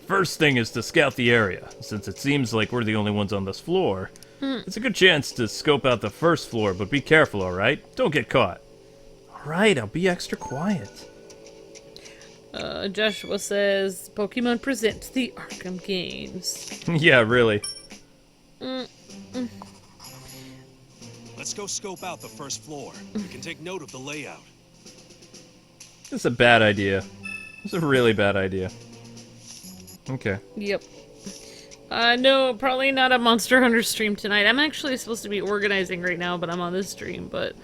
First thing is to scout the area. Since it seems like we're the only ones on this floor, it's a good chance to scope out the first floor, but be careful, alright? Don't get caught. Alright, I'll be extra quiet. Joshua says, Pokemon presents the Arkham games. Yeah, really. Let's go scope out the first floor. We can take note of the layout. It's a bad idea. It's a really bad idea. Okay. Yep. No, probably not a Monster Hunter stream tonight. I'm actually supposed to be organizing right now, but I'm on this stream, but,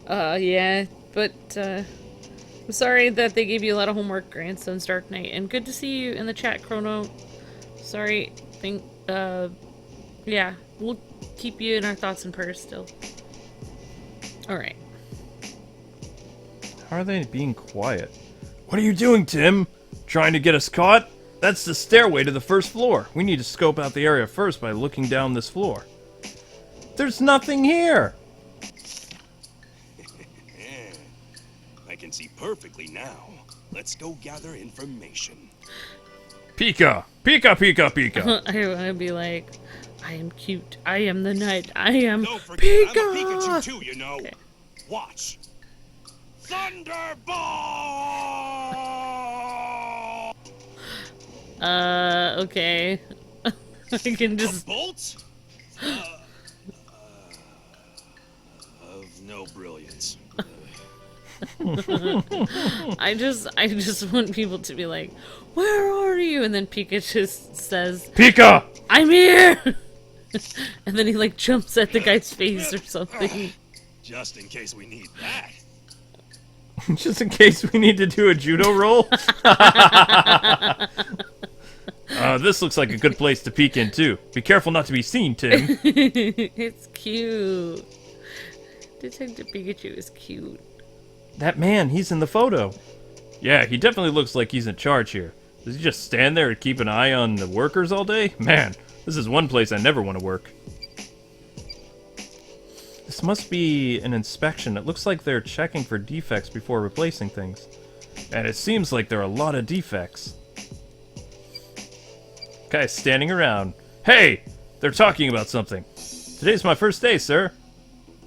yeah. But, I'm sorry that they gave you a lot of homework, Grandson's Dark Knight, and good to see you in the chat, Chrono. Sorry, yeah, we'll keep you in our thoughts and prayers still. Alright. How are they being quiet? What are you doing, Tim? Trying to get us caught? That's the stairway to the first floor. We need to scope out the area first by looking down this floor. There's nothing here! I can see perfectly now. Let's go gather information. Pika! Pika, Pika, Pika! I want to be like, I am cute, I am the knight, I am Don't forget, Pika! I'm a Pikachu too, you know. Okay. Watch. Thunderball! Okay. I can A just... bolt? Of no brilliance. I just want people to be like, where are you? And then Pika just says, Pika! I'm here! And then he like jumps at the guy's face or something. Just in case we need that. Just in case we need to do a judo roll. This looks like a good place to peek in, too. Be careful not to be seen, Tim. It's cute. Detective Pikachu is cute. That man, he's in the photo. Yeah, he definitely looks like he's in charge here. Does he just stand there and keep an eye on the workers all day? Man, this is one place I never want to work. This must be an inspection. It looks like they're checking for defects before replacing things. And it seems like there are a lot of defects. Guys standing around. Hey! They're talking about something. Today's my first day, sir.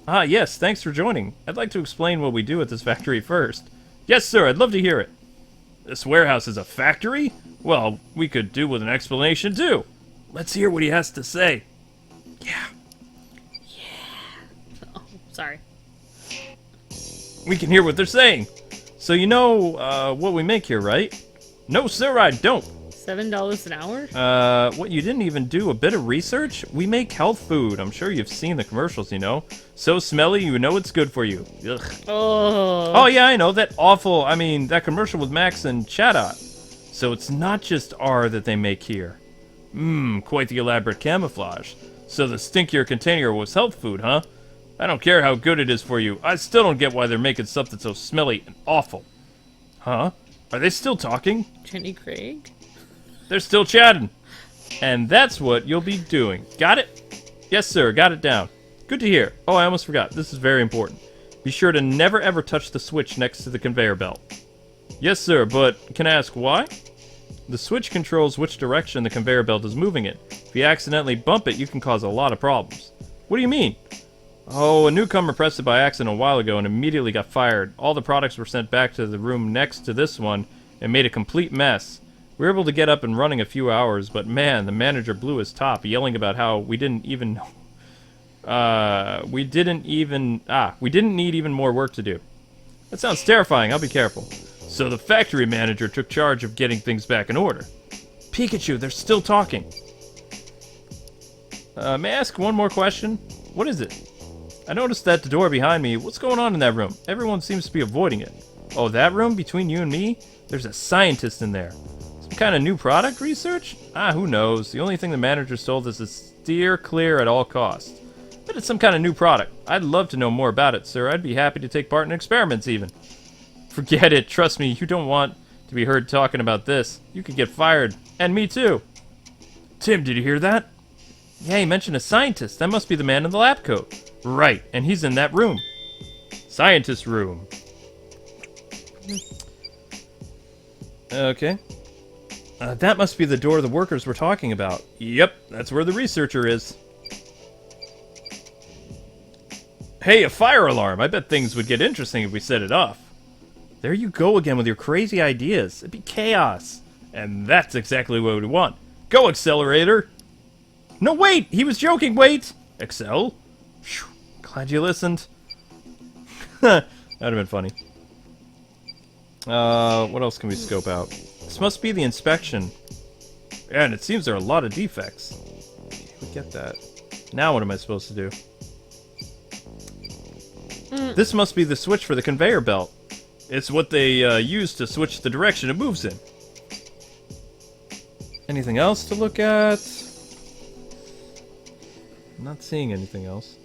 Ah, yes, thanks for joining. I'd like to explain what we do at this factory first. Yes, sir, I'd love to hear it. This warehouse is a factory? Well, we could do with an explanation, too. Let's hear what he has to say. Yeah. Oh, sorry. We can hear what they're saying. So you know what we make here, right? No, sir, I don't. $7 an hour? What, you didn't even do a bit of research? We make health food. I'm sure you've seen the commercials, you know. So smelly, you know it's good for you. Ugh. Oh, yeah, I know. That commercial with Max and Chatot. So it's not just R that they make here. Quite the elaborate camouflage. So the stinkier container was health food, huh? I don't care how good it is for you. I still don't get why they're making something so smelly and awful. Huh? Are they still talking? Jenny Craig? They're still chatting. And that's what you'll be doing. Got it? Yes, sir. Got it down. Good to hear. Oh, I almost forgot. This is very important. Be sure to never ever touch the switch next to the conveyor belt. Yes, sir, but can I ask why? The switch controls which direction the conveyor belt is moving in. If you accidentally bump it, you can cause a lot of problems. What do you mean? Oh, a newcomer pressed it by accident a while ago and immediately got fired. All the products were sent back to the room next to this one and made a complete mess. We were able to get up and running a few hours, but man, the manager blew his top, yelling about how we didn't need even more work to do. That sounds terrifying. I'll be careful. So the factory manager took charge of getting things back in order. Pikachu, they're still talking. May I ask one more question? What is it? I noticed that the door behind me. What's going on in that room? Everyone seems to be avoiding it. Oh, that room between you and me? There's a scientist in there. Some kind of new product research? Who knows? The only thing the manager's told us is steer clear at all costs. But it's some kind of new product. I'd love to know more about it, sir. I'd be happy to take part in experiments, even. Forget it. Trust me, you don't want to be heard talking about this. You could get fired. And me, too. Tim, did you hear that? Yeah, he mentioned a scientist. That must be the man in the lab coat. Right, and he's in that room. Scientist room. Okay. That must be the door the workers were talking about. Yep, that's where the researcher is. Hey, a fire alarm. I bet things would get interesting if we set it off. There you go again with your crazy ideas. It'd be chaos. And that's exactly what we want. Go, Accelerator! No, wait! He was joking, wait! Excel? Phew, glad you listened. That'd have been funny. What else can we scope out? This must be the inspection. Yeah, and it seems there are a lot of defects. We get that. Now what am I supposed to do? This must be the switch for the conveyor belt. It's what they use to switch the direction it moves in. Anything else to look at? I'm not seeing anything else.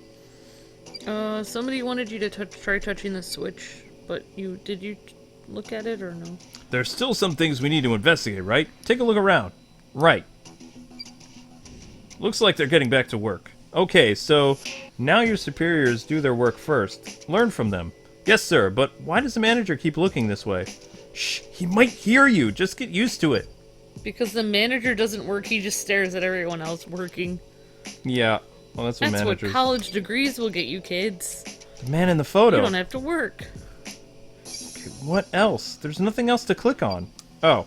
Somebody wanted you to try touching the switch, but did you look at it or no? There's still some things we need to investigate, right? Take a look around. Right. Looks like they're getting back to work. Okay, so now your superiors do their work first. Learn from them. Yes, sir, but why does the manager keep looking this way? Shh, he might hear you. Just get used to it. Because the manager doesn't work, he just stares at everyone else working. Yeah, well, that's what managers... That's what college degrees will get you, kids. The man in the photo. You don't have to work. Okay, what else? There's nothing else to click on. Oh.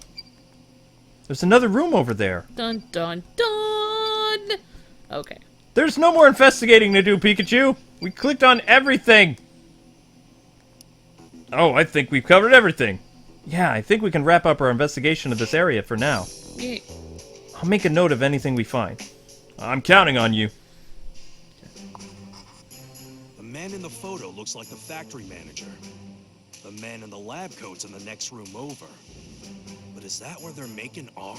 There's another room over there. Dun, dun, dun! Okay. There's no more investigating to do, Pikachu. We clicked on everything. Oh, I think we've covered everything. Yeah, I think we can wrap up our investigation of this area for now. Yeah. I'll make a note of anything we find. I'm counting on you. The man in the photo looks like the factory manager. The man in the lab coat's in the next room over. But is that where they're making R?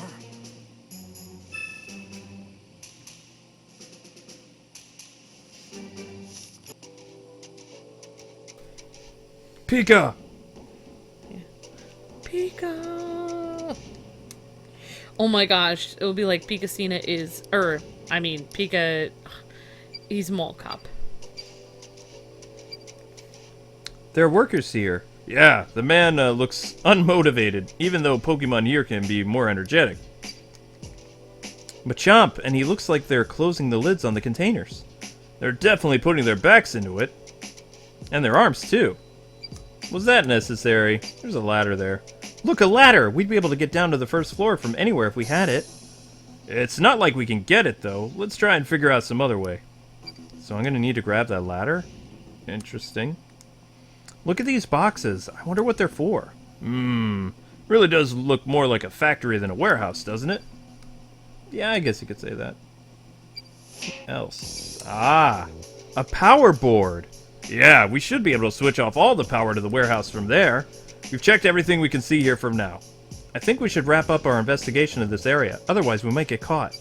Pika! Pika! Oh my gosh, it would be like Pikacina is, Pika, he's Mall Cop. There are workers here. Yeah, the man looks unmotivated, even though Pokemon here can be more energetic. Machamp, and he looks like they're closing the lids on the containers. They're definitely putting their backs into it. And their arms, too. Was that necessary? There's a ladder there. Look, a ladder! We'd be able to get down to the first floor from anywhere if we had it. It's not like we can get it, though. Let's try and figure out some other way. So I'm gonna need to grab that ladder. Interesting. Look at these boxes. I wonder what they're for. Really does look more like a factory than a warehouse, doesn't it? Yeah, I guess you could say that. What else? Ah, a power board. Yeah, we should be able to switch off all the power to the warehouse from there. We've checked everything we can see here from now. I think we should wrap up our investigation of this area, otherwise we might get caught.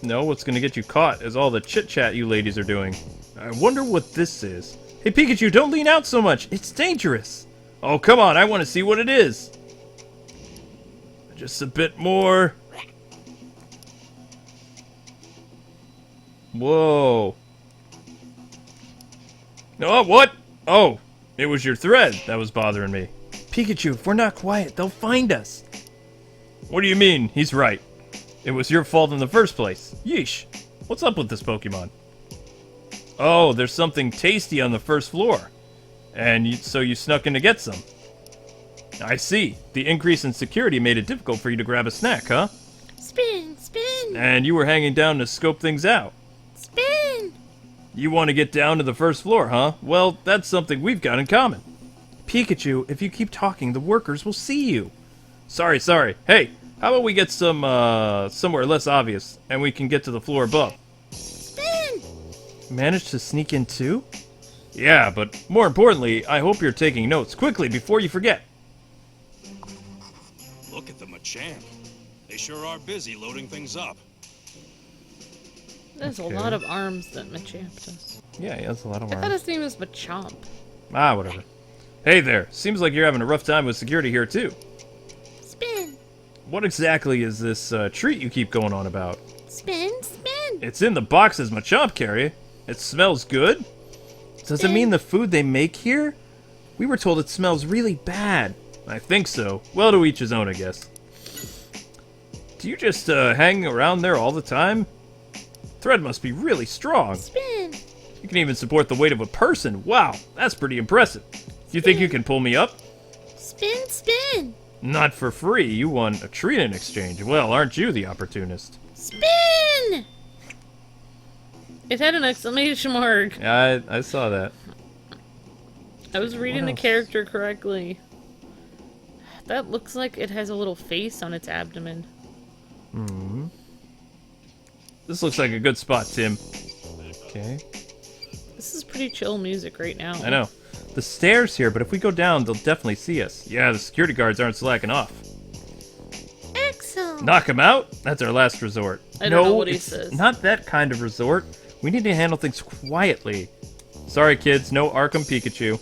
No, what's gonna get you caught is all the chit-chat you ladies are doing. I wonder what this is. Hey Pikachu, don't lean out so much! It's dangerous! Oh, come on, I want to see what it is! Just a bit more. Whoa. Oh, what? Oh, it was your thread that was bothering me. Pikachu, if we're not quiet, they'll find us. What do you mean? He's right. It was your fault in the first place. Yeesh. What's up with this Pokemon? Oh, there's something tasty on the first floor. And so you snuck in to get some. I see. The increase in security made it difficult for you to grab a snack, huh? Spin, spin. And you were hanging down to scope things out. Spin. You want to get down to the first floor, huh? Well, that's something we've got in common. Pikachu, if you keep talking, the workers will see you. Sorry. Hey, how about we get some, somewhere less obvious, and we can get to the floor above? Spin. Managed to sneak in too? Yeah, but more importantly, I hope you're taking notes quickly before you forget. Look at the Machamp. They sure are busy loading things up. There's a lot of arms that Machamp does. Yeah, he has a lot of I thought arms. his name was Machamp. Ah, whatever. Hey there, seems like you're having a rough time with security here too. Spin. What exactly is this treat you keep going on about? Spin, spin. It's in the boxes Machamp carry. It smells good. Does it mean the food they make here? We were told it smells really bad. I think so. Well, to each his own, I guess. Do you just hang around there all the time? Thread must be really strong. Spin. You can even support the weight of a person. Wow, that's pretty impressive. Do you think you can pull me up? Spin, spin. Not for free. You won a treat in exchange. Well, aren't you the opportunist? Spin! It had an exclamation mark. Yeah, I saw that. I was reading the character correctly. That looks like it has a little face on its abdomen. This looks like a good spot, Tim. Okay. This is pretty chill music right now. I know. The stairs here, but if we go down, they'll definitely see us. Yeah, the security guards aren't slacking off. Excellent. Knock them out? That's our last resort. I don't know what he it's says. Not that kind of resort. We need to handle things quietly. Sorry, kids. No Arkham Pikachu.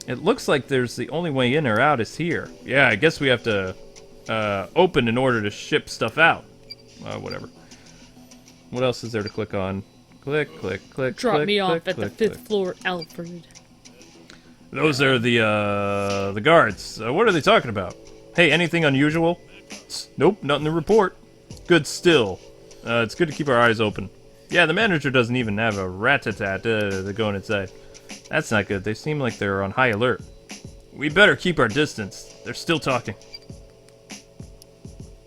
It looks like there's the only way in or out is here. Yeah, I guess we have to open in order to ship stuff out. Whatever. What else is there to click on? Click, click, click, Drop click, me off click, at the click, 5th click. floor, Alfred. Those are the guards. What are they talking about? Hey, anything unusual? Nope, nothing to report. Good still. It's good to keep our eyes open. Yeah, the manager doesn't even have a rat-tat to go inside. That's not good. They seem like they're on high alert. We better keep our distance. They're still talking.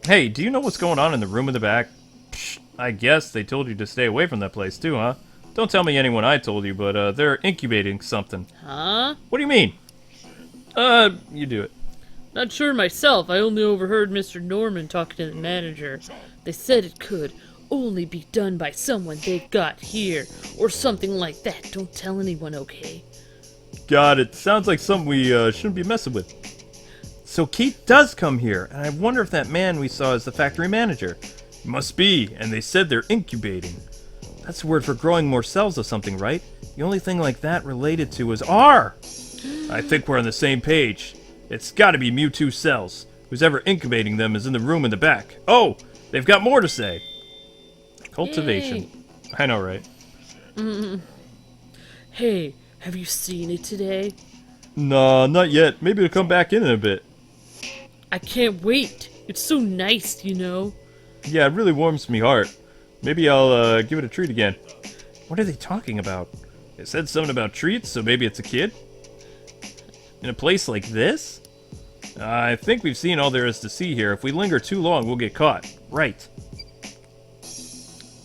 Hey, do you know what's going on in the room in the back? Psh, I guess they told you to stay away from that place too, huh? Don't tell me anyone I told you, but they're incubating something. Huh? What do you mean? You do it. Not sure myself. I only overheard Mr. Norman talking to the manager. They said it could only be done by someone they've got here, or something like that. Don't tell anyone, okay? Got it. Sounds like something we shouldn't be messing with. So Keith does come here, and I wonder if that man we saw is the factory manager. Must be, and they said they're incubating. That's the word for growing more cells of something, right? The only thing like that related to is R! I think we're on the same page. It's gotta be Mewtwo cells. Who's ever incubating them is in the room in the back. Oh! They've got more to say! Cultivation. Yay. I know, right? Hey, have you seen it today? Nah, not yet. Maybe it'll come back in a bit. I can't wait. It's so nice, you know. Yeah, it really warms me heart. Maybe I'll give it a treat again. What are they talking about? They said something about treats, so maybe it's a kid? In a place like this? I think we've seen all there is to see here. If we linger too long, we'll get caught. Right.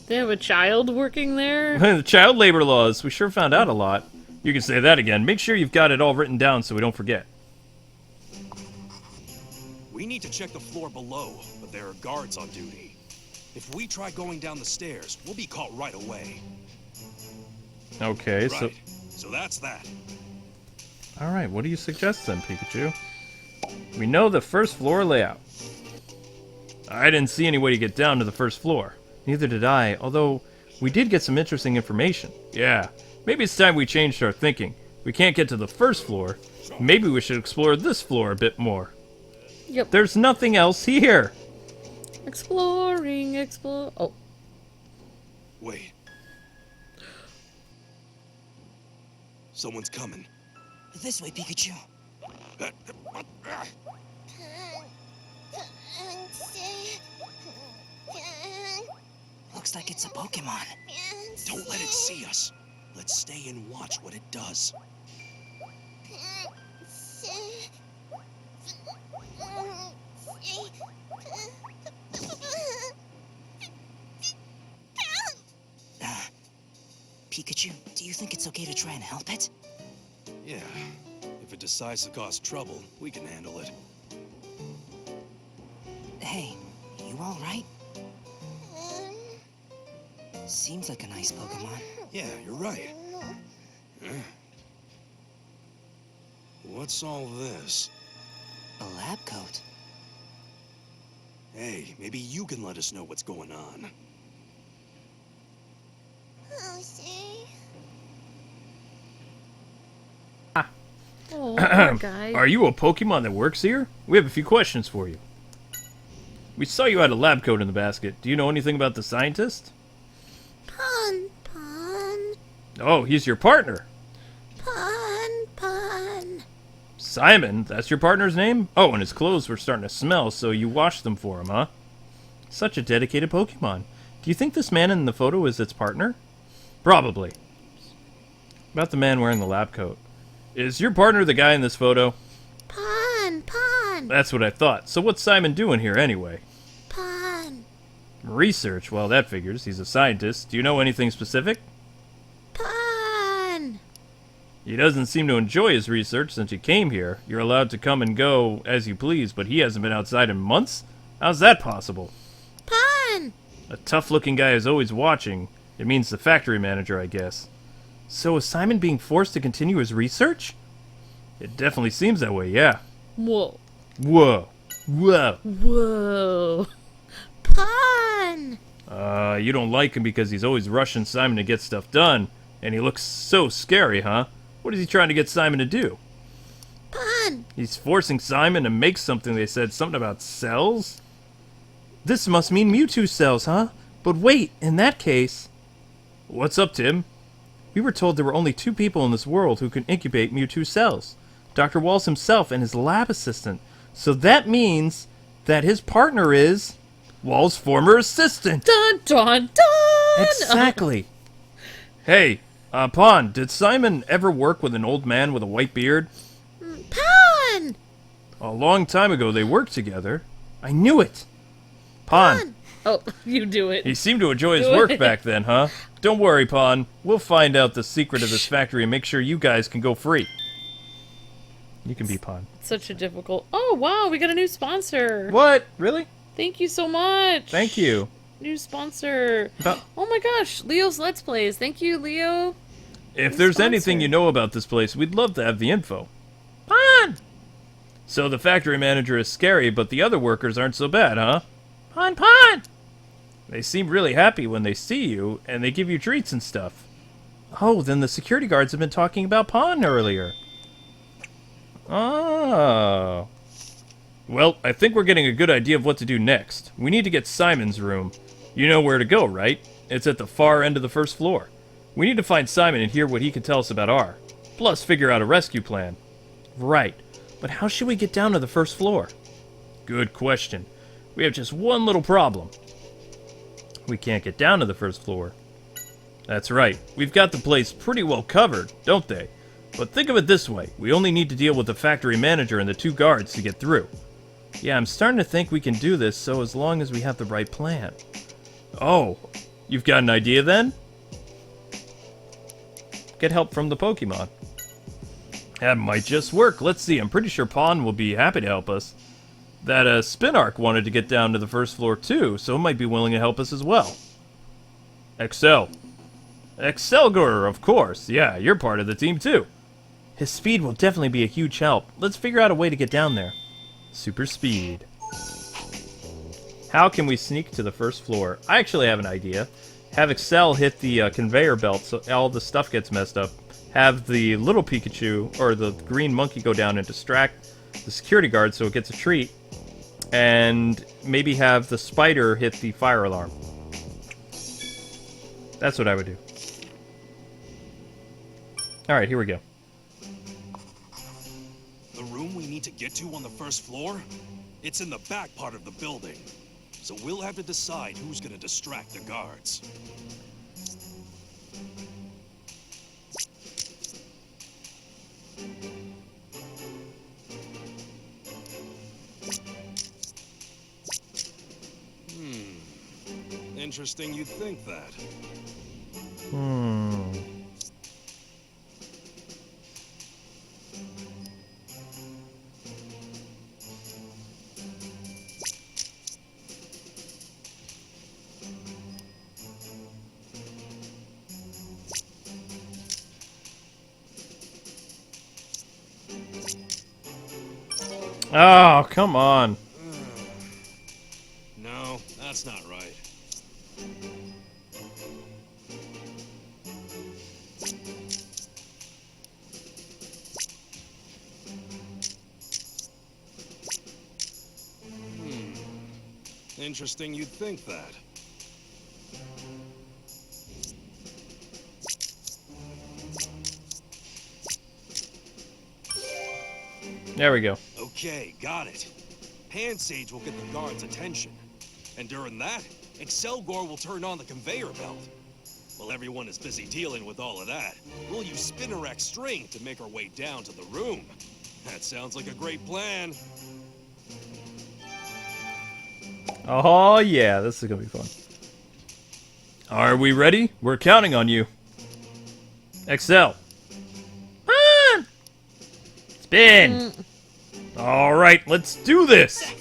They have a child working there? The child labor laws. We sure found out a lot. You can say that again. Make sure you've got it all written down so we don't forget. We need to check the floor below, but there are guards on duty. If we try going down the stairs, we'll be caught right away. Okay, Right. So that's that. Alright, what do you suggest then, Pikachu? We know the first floor layout. I didn't see any way to get down to the first floor. Neither did I, although we did get some interesting information. Yeah, maybe it's time we changed our thinking. We can't get to the first floor. Maybe we should explore this floor a bit more. Yep. There's nothing else here. Exploring, Oh. Wait. Someone's coming. This way, Pikachu. Looks like it's a Pokemon. Don't let it see us. Let's stay and watch what it does. Pikachu, do you think it's okay to try and help it? Yeah. If it decides to cause trouble, we can handle it. Hey, you all right? Seems like a nice Pokemon. Yeah, you're right. What's all this? A lab coat. Hey, maybe you can let us know what's going on. Oh, poor guy. Are you a Pokemon that works here? We have a few questions for you. We saw you had a lab coat in the basket. Do you know anything about the scientist? Pun. Oh, he's your partner. Pun. Simon, that's your partner's name? Oh, and his clothes were starting to smell, so you washed them for him, huh? Such a dedicated Pokemon. Do you think this man in the photo is its partner? Probably. About the man wearing the lab coat. Is your partner the guy in this photo? Pun. That's what I thought. So what's Simon doing here anyway? Pun. Research? Well, that figures. He's a scientist. Do you know anything specific? Pun. He doesn't seem to enjoy his research since he came here. You're allowed to come and go as you please, but he hasn't been outside in months? How's that possible? Pun. A tough-looking guy is always watching. It means the factory manager, I guess. So is Simon being forced to continue his research? It definitely seems that way, yeah. Whoa. Whoa. Whoa. Pun. You don't like him because he's always rushing Simon to get stuff done. And he looks so scary, huh? What is he trying to get Simon to do? Pun. He's forcing Simon to make something they said, something about cells? This must mean Mewtwo cells, huh? But wait, in that case... What's up, Tim? We were told there were only 2 people in this world who can incubate Mewtwo cells. Dr. Walls himself and his lab assistant. So that means that his partner is... Wall's former assistant! Dun dun dun! Exactly. Hey, Pon, did Simon ever work with an old man with a white beard? Pun. A long time ago they worked together. I knew it. Pon. Pun. Oh, you do it. He seemed to enjoy his Do work it. back then, huh? Don't worry, Pon. We'll find out the secret of this factory and make sure you guys can go free. You can be Pon. Such a difficult... Oh, wow, we got a new sponsor. What? Really? Thank you so much. Thank you. New sponsor. About- Oh my gosh, Leo's Let's Plays. Thank you, Leo. If New there's sponsor. anything you know about this place, we'd love to have the info. Pon! So the factory manager is scary, but the other workers aren't so bad, huh? Pon! They seem really happy when they see you, and they give you treats and stuff. Oh, then the security guards have been talking about Pon earlier. Oh. Well, I think we're getting a good idea of what to do next. We need to get Simon's room. You know where to go, right? It's at the far end of the first floor. We need to find Simon and hear what he can tell us about R. Plus, figure out a rescue plan. Right. But how should we get down to the first floor? Good question. We have just one little problem. We can't get down to the first floor. That's right. We've got the place pretty well covered, don't they? But think of it this way. We only need to deal with the factory manager and the 2 guards to get through. Yeah, I'm starting to think we can do this, so as long as we have the right plan. Oh, you've got an idea then? Get help from the Pokemon. That might just work. Let's see, I'm pretty sure Pon will be happy to help us. That Spinark wanted to get down to the first floor too, so it might be willing to help us as well. Excel. Excelgor, of course. Yeah, you're part of the team too. His speed will definitely be a huge help. Let's figure out a way to get down there. Super speed. How can we sneak to the first floor? I actually have an idea. Have Excel hit the conveyor belt so all the stuff gets messed up. Have the little Pikachu, or the green monkey, go down and distract the security guard so it gets a treat. And maybe have the spider hit the fire alarm. That's what I would do. Alright, here we go. The room we need to get to on the first floor? It's in the back part of the building. So we'll have to decide who's gonna distract the guards. Interesting you'd think that. Oh, come on. No, that's not right. Interesting you'd think that. There we go. Okay, got it. Hand Sage will get the guards' attention. And during that, Excelgor will turn on the conveyor belt. While everyone is busy dealing with all of that, we'll use Spinarak string to make our way down to the room. That sounds like a great plan. Oh yeah, this is gonna be fun. Are we ready? We're counting on you. Excel. Come on! Spin! Alright, let's do this!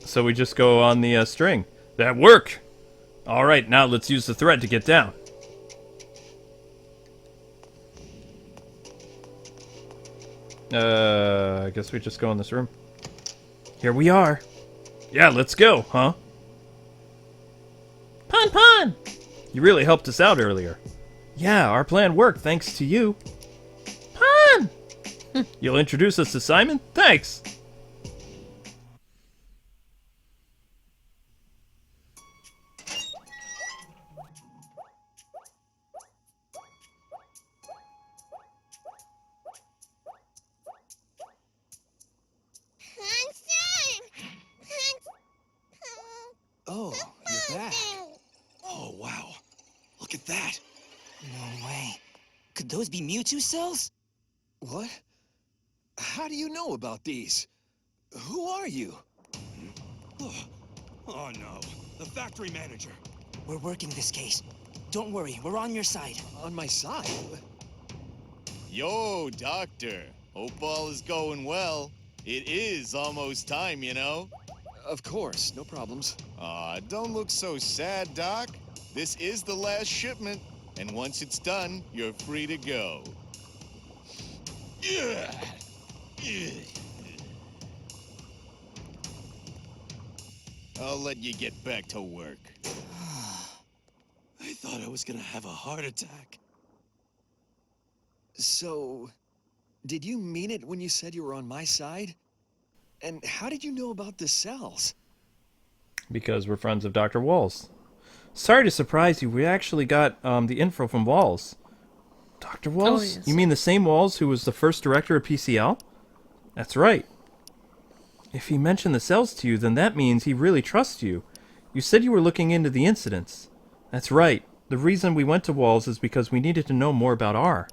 So we just go on the string. That worked! Alright, now let's use the thread to get down. I guess we just go in this room. Here we are. Yeah, let's go, huh? Pon! You really helped us out earlier. Yeah, our plan worked thanks to you. Pon! You'll introduce us to Simon? Thanks! Oh, you're back. Oh, wow. Look at that. No way. Could those be Mewtwo cells? What? How do you know about these? Who are you? Oh no, the factory manager. We're working this case. Don't worry, we're on your side. On my side? Yo, Doctor. Hope all is going well. It is almost time, you know. Of course, no problems. Aw, don't look so sad, Doc. This is the last shipment, and once it's done, you're free to go. I'll let you get back to work. I thought I was gonna have a heart attack. So, did you mean it when you said you were on my side? And how did you know about the cells? Because we're friends of Dr. Walls. Sorry to surprise you, we actually got the info from Walls. Dr. Walls? Oh, yes. You mean the same Walls who was the first director of PCL? That's right. If he mentioned the cells to you, then that means he really trusts you. You said you were looking into the incidents. That's right. The reason we went to Walls is because we needed to know more about R.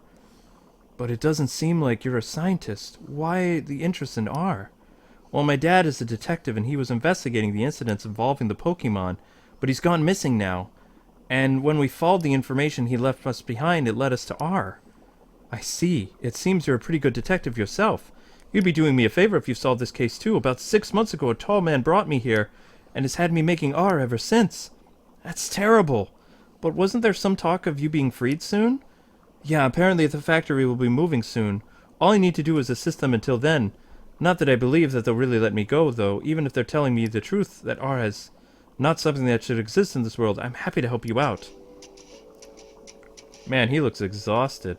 But it doesn't seem like you're a scientist. Why the interest in R? Well, my dad is a detective and he was investigating the incidents involving the Pokemon, but he's gone missing now. And when we followed the information he left us behind, it led us to R. I see. It seems you're a pretty good detective yourself. You'd be doing me a favor if you solved this case too. About 6 months ago, a tall man brought me here, and has had me making R ever since. That's terrible. But wasn't there some talk of you being freed soon? Yeah, apparently the factory will be moving soon. All I need to do is assist them until then. Not that I believe that they'll really let me go, though. Even if they're telling me the truth that R is not something that should exist in this world, I'm happy to help you out. Man, he looks exhausted.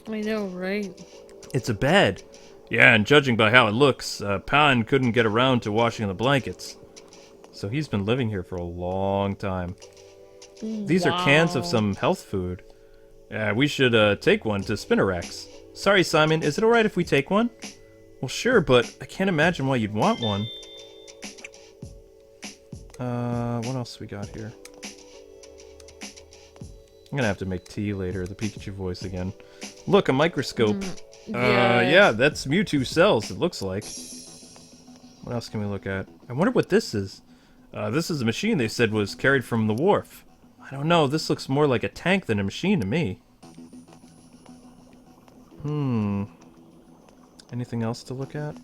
I know, right? It's a bed. Yeah, and judging by how it looks, Pan couldn't get around to washing the blankets. So he's been living here for a long time. These are cans of some health food. Yeah, we should take one to Spinarex. Sorry, Simon, is it alright if we take one? Well, sure, but I can't imagine why you'd want one. What else we got here? I'm gonna have to make tea later, the Pikachu voice again. Look, a microscope. Yeah, that's Mewtwo cells, it looks like. What else can we look at? I wonder what this is. This is a machine they said was carried from the wharf. I don't know, this looks more like a tank than a machine to me. Anything else to look at?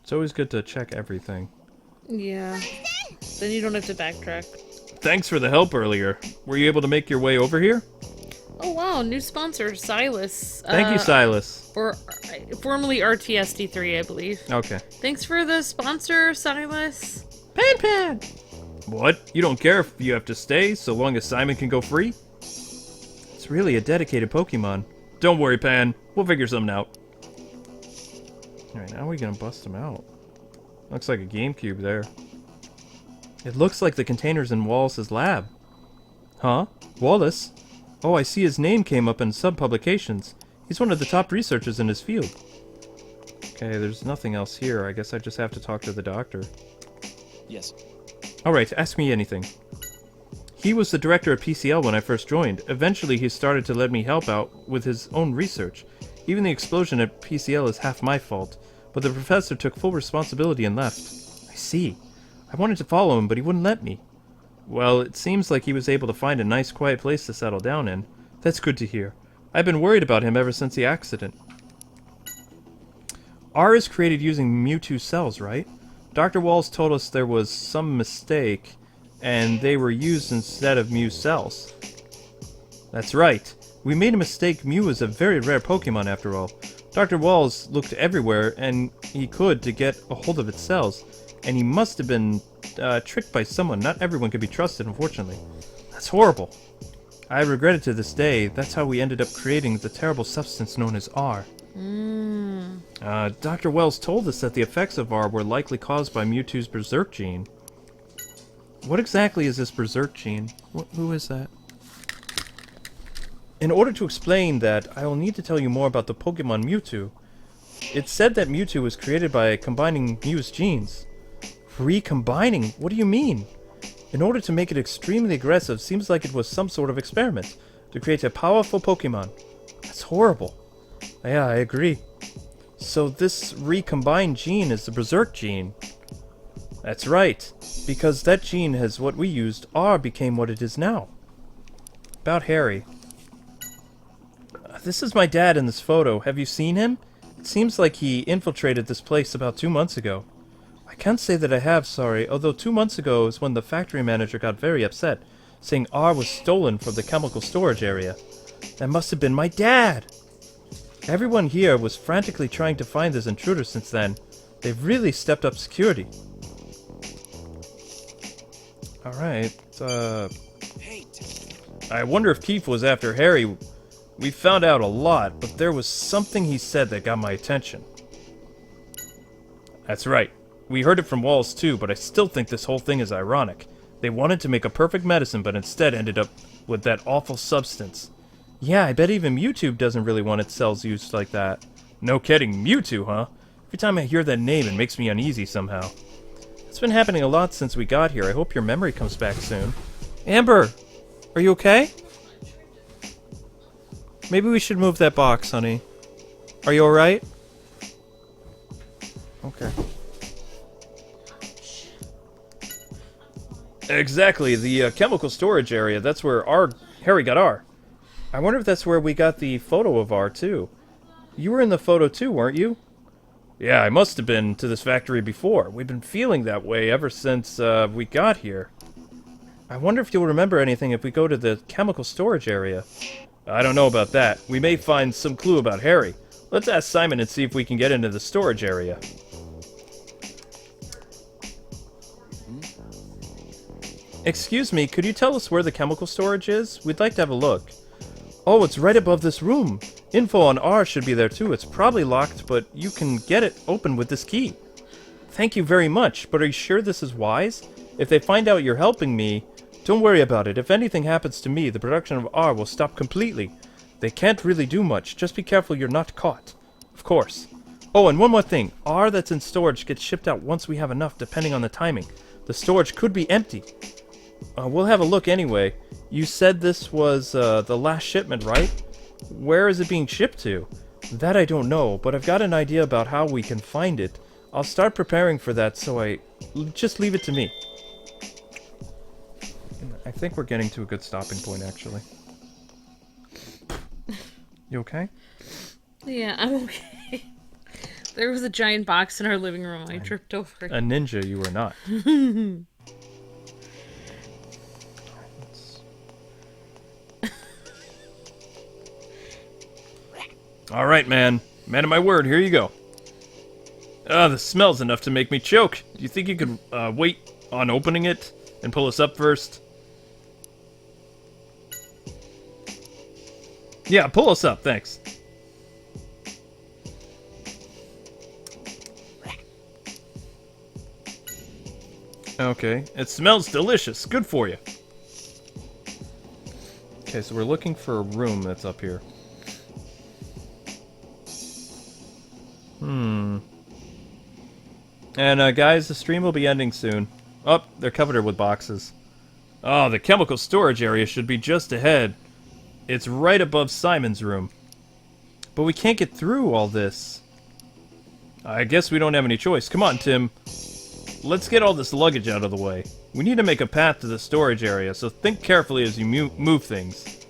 It's always good to check everything. Yeah. Then you don't have to backtrack. Thanks for the help earlier. Were you able to make your way over here? Oh wow, new sponsor, Silas. Thank you, Silas. Or formerly RTSD3, I believe. Okay. Thanks for the sponsor, Silas. Pan! What? You don't care if you have to stay, so long as Simon can go free? It's really a dedicated Pokemon. Don't worry, Pan. We'll figure something out. Alright, now we're gonna bust him out. Looks like a GameCube there. It looks like the container's in Wallace's lab. Huh? Wallace? Oh, I see his name came up in sub-publications. He's one of the top researchers in his field. Okay, there's nothing else here. I guess I just have to talk to the doctor. Yes. Alright, ask me anything. He was the director of PCL when I first joined. Eventually, he started to let me help out with his own research. Even the explosion at PCL is half my fault, but the professor took full responsibility and left. I see. I wanted to follow him, but he wouldn't let me. Well, it seems like he was able to find a nice, quiet place to settle down in. That's good to hear. I've been worried about him ever since the accident. R is created using Mewtwo cells, right? Dr. Walls told us there was some mistake, and they were used instead of Mew cells. That's right. We made a mistake. Mew is a very rare Pokemon after all. Dr. Walls looked everywhere, and he could to get a hold of its cells, and he must have been tricked by someone. Not everyone could be trusted, unfortunately. That's horrible. I regret it to this day. That's how we ended up creating the terrible substance known as R. Dr. Wells told us that the effects of R were likely caused by Mewtwo's Berserk gene. What exactly is this Berserk gene? Who is that? In order to explain that, I will need to tell you more about the Pokemon Mewtwo. It's said that Mewtwo was created by combining Mew's genes. Recombining? What do you mean? In order to make it extremely aggressive, seems like it was some sort of experiment to create a powerful Pokemon. That's horrible. Yeah, I agree. So this recombined gene is the Berserk gene. That's right. Because that gene has what we used, R became what it is now. About Harry. This is my dad in this photo. Have you seen him? It seems like he infiltrated this place about 2 months ago. I can't say that I have, sorry, although 2 months ago is when the factory manager got very upset, saying R was stolen from the chemical storage area. That must have been my dad! Everyone here was frantically trying to find this intruder since then. They've really stepped up security. Alright, I wonder if Keith was after Harry. We found out a lot, but there was something he said that got my attention. That's right. We heard it from Walls too, but I still think this whole thing is ironic. They wanted to make a perfect medicine, but instead ended up with that awful substance. Yeah, I bet even Mewtwo doesn't really want its cells used like that. No kidding, Mewtwo, huh? Every time I hear that name, it makes me uneasy somehow. It's been happening a lot since we got here. I hope your memory comes back soon. Amber! Are you okay? Maybe we should move that box, honey. Are you alright? Okay. Exactly, the chemical storage area. That's where Harry got R. I wonder if that's where we got the photo of R, too. You were in the photo, too, weren't you? Yeah, I must have been to this factory before. We've been feeling that way ever since we got here. I wonder if you'll remember anything if we go to the chemical storage area. I don't know about that. We may find some clue about Harry. Let's ask Simon and see if we can get into the storage area. Excuse me, could you tell us where the chemical storage is? We'd like to have a look. Oh, it's right above this room. Info on R should be there too. It's probably locked, but you can get it open with this key. Thank you very much, but are you sure this is wise? If they find out you're helping me, don't worry about it. If anything happens to me, the production of R will stop completely. They can't really do much. Just be careful you're not caught. Of course. Oh, and one more thing. R that's in storage gets shipped out once we have enough, depending on the timing. The storage could be empty. We'll have a look anyway. You said this was the last shipment, right? Where is it being shipped to? That I don't know, but I've got an idea about how we can find it. I'll start preparing for that, so just leave it to me. I think we're getting to a good stopping point, actually. You okay? Yeah, I'm okay. There was a giant box in our living room. I tripped over it. A ninja, you were not. All right, man. Man of my word, here you go. The smell's enough to make me choke. Do you think you could wait on opening it and pull us up first? Yeah, pull us up, thanks. Okay, it smells delicious. Good for you. Okay, so we're looking for a room that's up here. And guys, the stream will be ending soon. Oh, they're covered with boxes. Oh, the chemical storage area should be just ahead. It's right above Simon's room. But we can't get through all this. I guess we don't have any choice. Come on, Tim. Let's get all this luggage out of the way. We need to make a path to the storage area, so think carefully as you move things.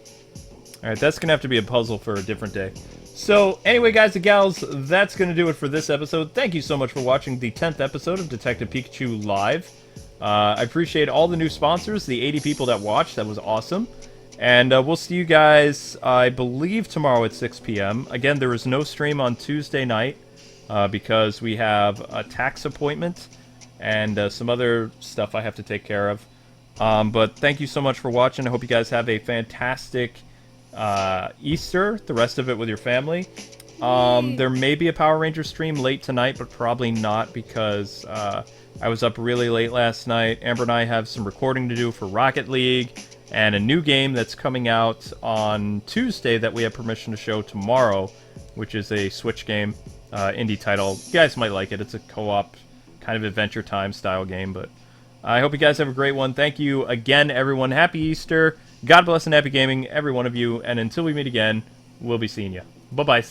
Alright, that's going to have to be a puzzle for a different day. So, anyway, guys and gals, that's going to do it for this episode. Thank you so much for watching the 10th episode of Detective Pikachu Live. I appreciate all the new sponsors, the 80 people that watched. That was awesome. And we'll see you guys, I believe, tomorrow at 6 p.m. Again, there is no stream on Tuesday night because we have a tax appointment and some other stuff I have to take care of. But thank you so much for watching. I hope you guys have a fantastic Easter, the rest of it with your family. There may be a Power Ranger stream late tonight, but probably not because I was up really late last night. Amber and I have some recording to do for Rocket League and a new game that's coming out on Tuesday that we have permission to show tomorrow, which is a Switch game, indie title. You guys might like it. It's a co-op kind of Adventure Time style game, but I hope you guys have a great one. Thank you again, everyone. Happy Easter. God bless and happy gaming, every one of you. And until we meet again, we'll be seeing you. Bye-bye.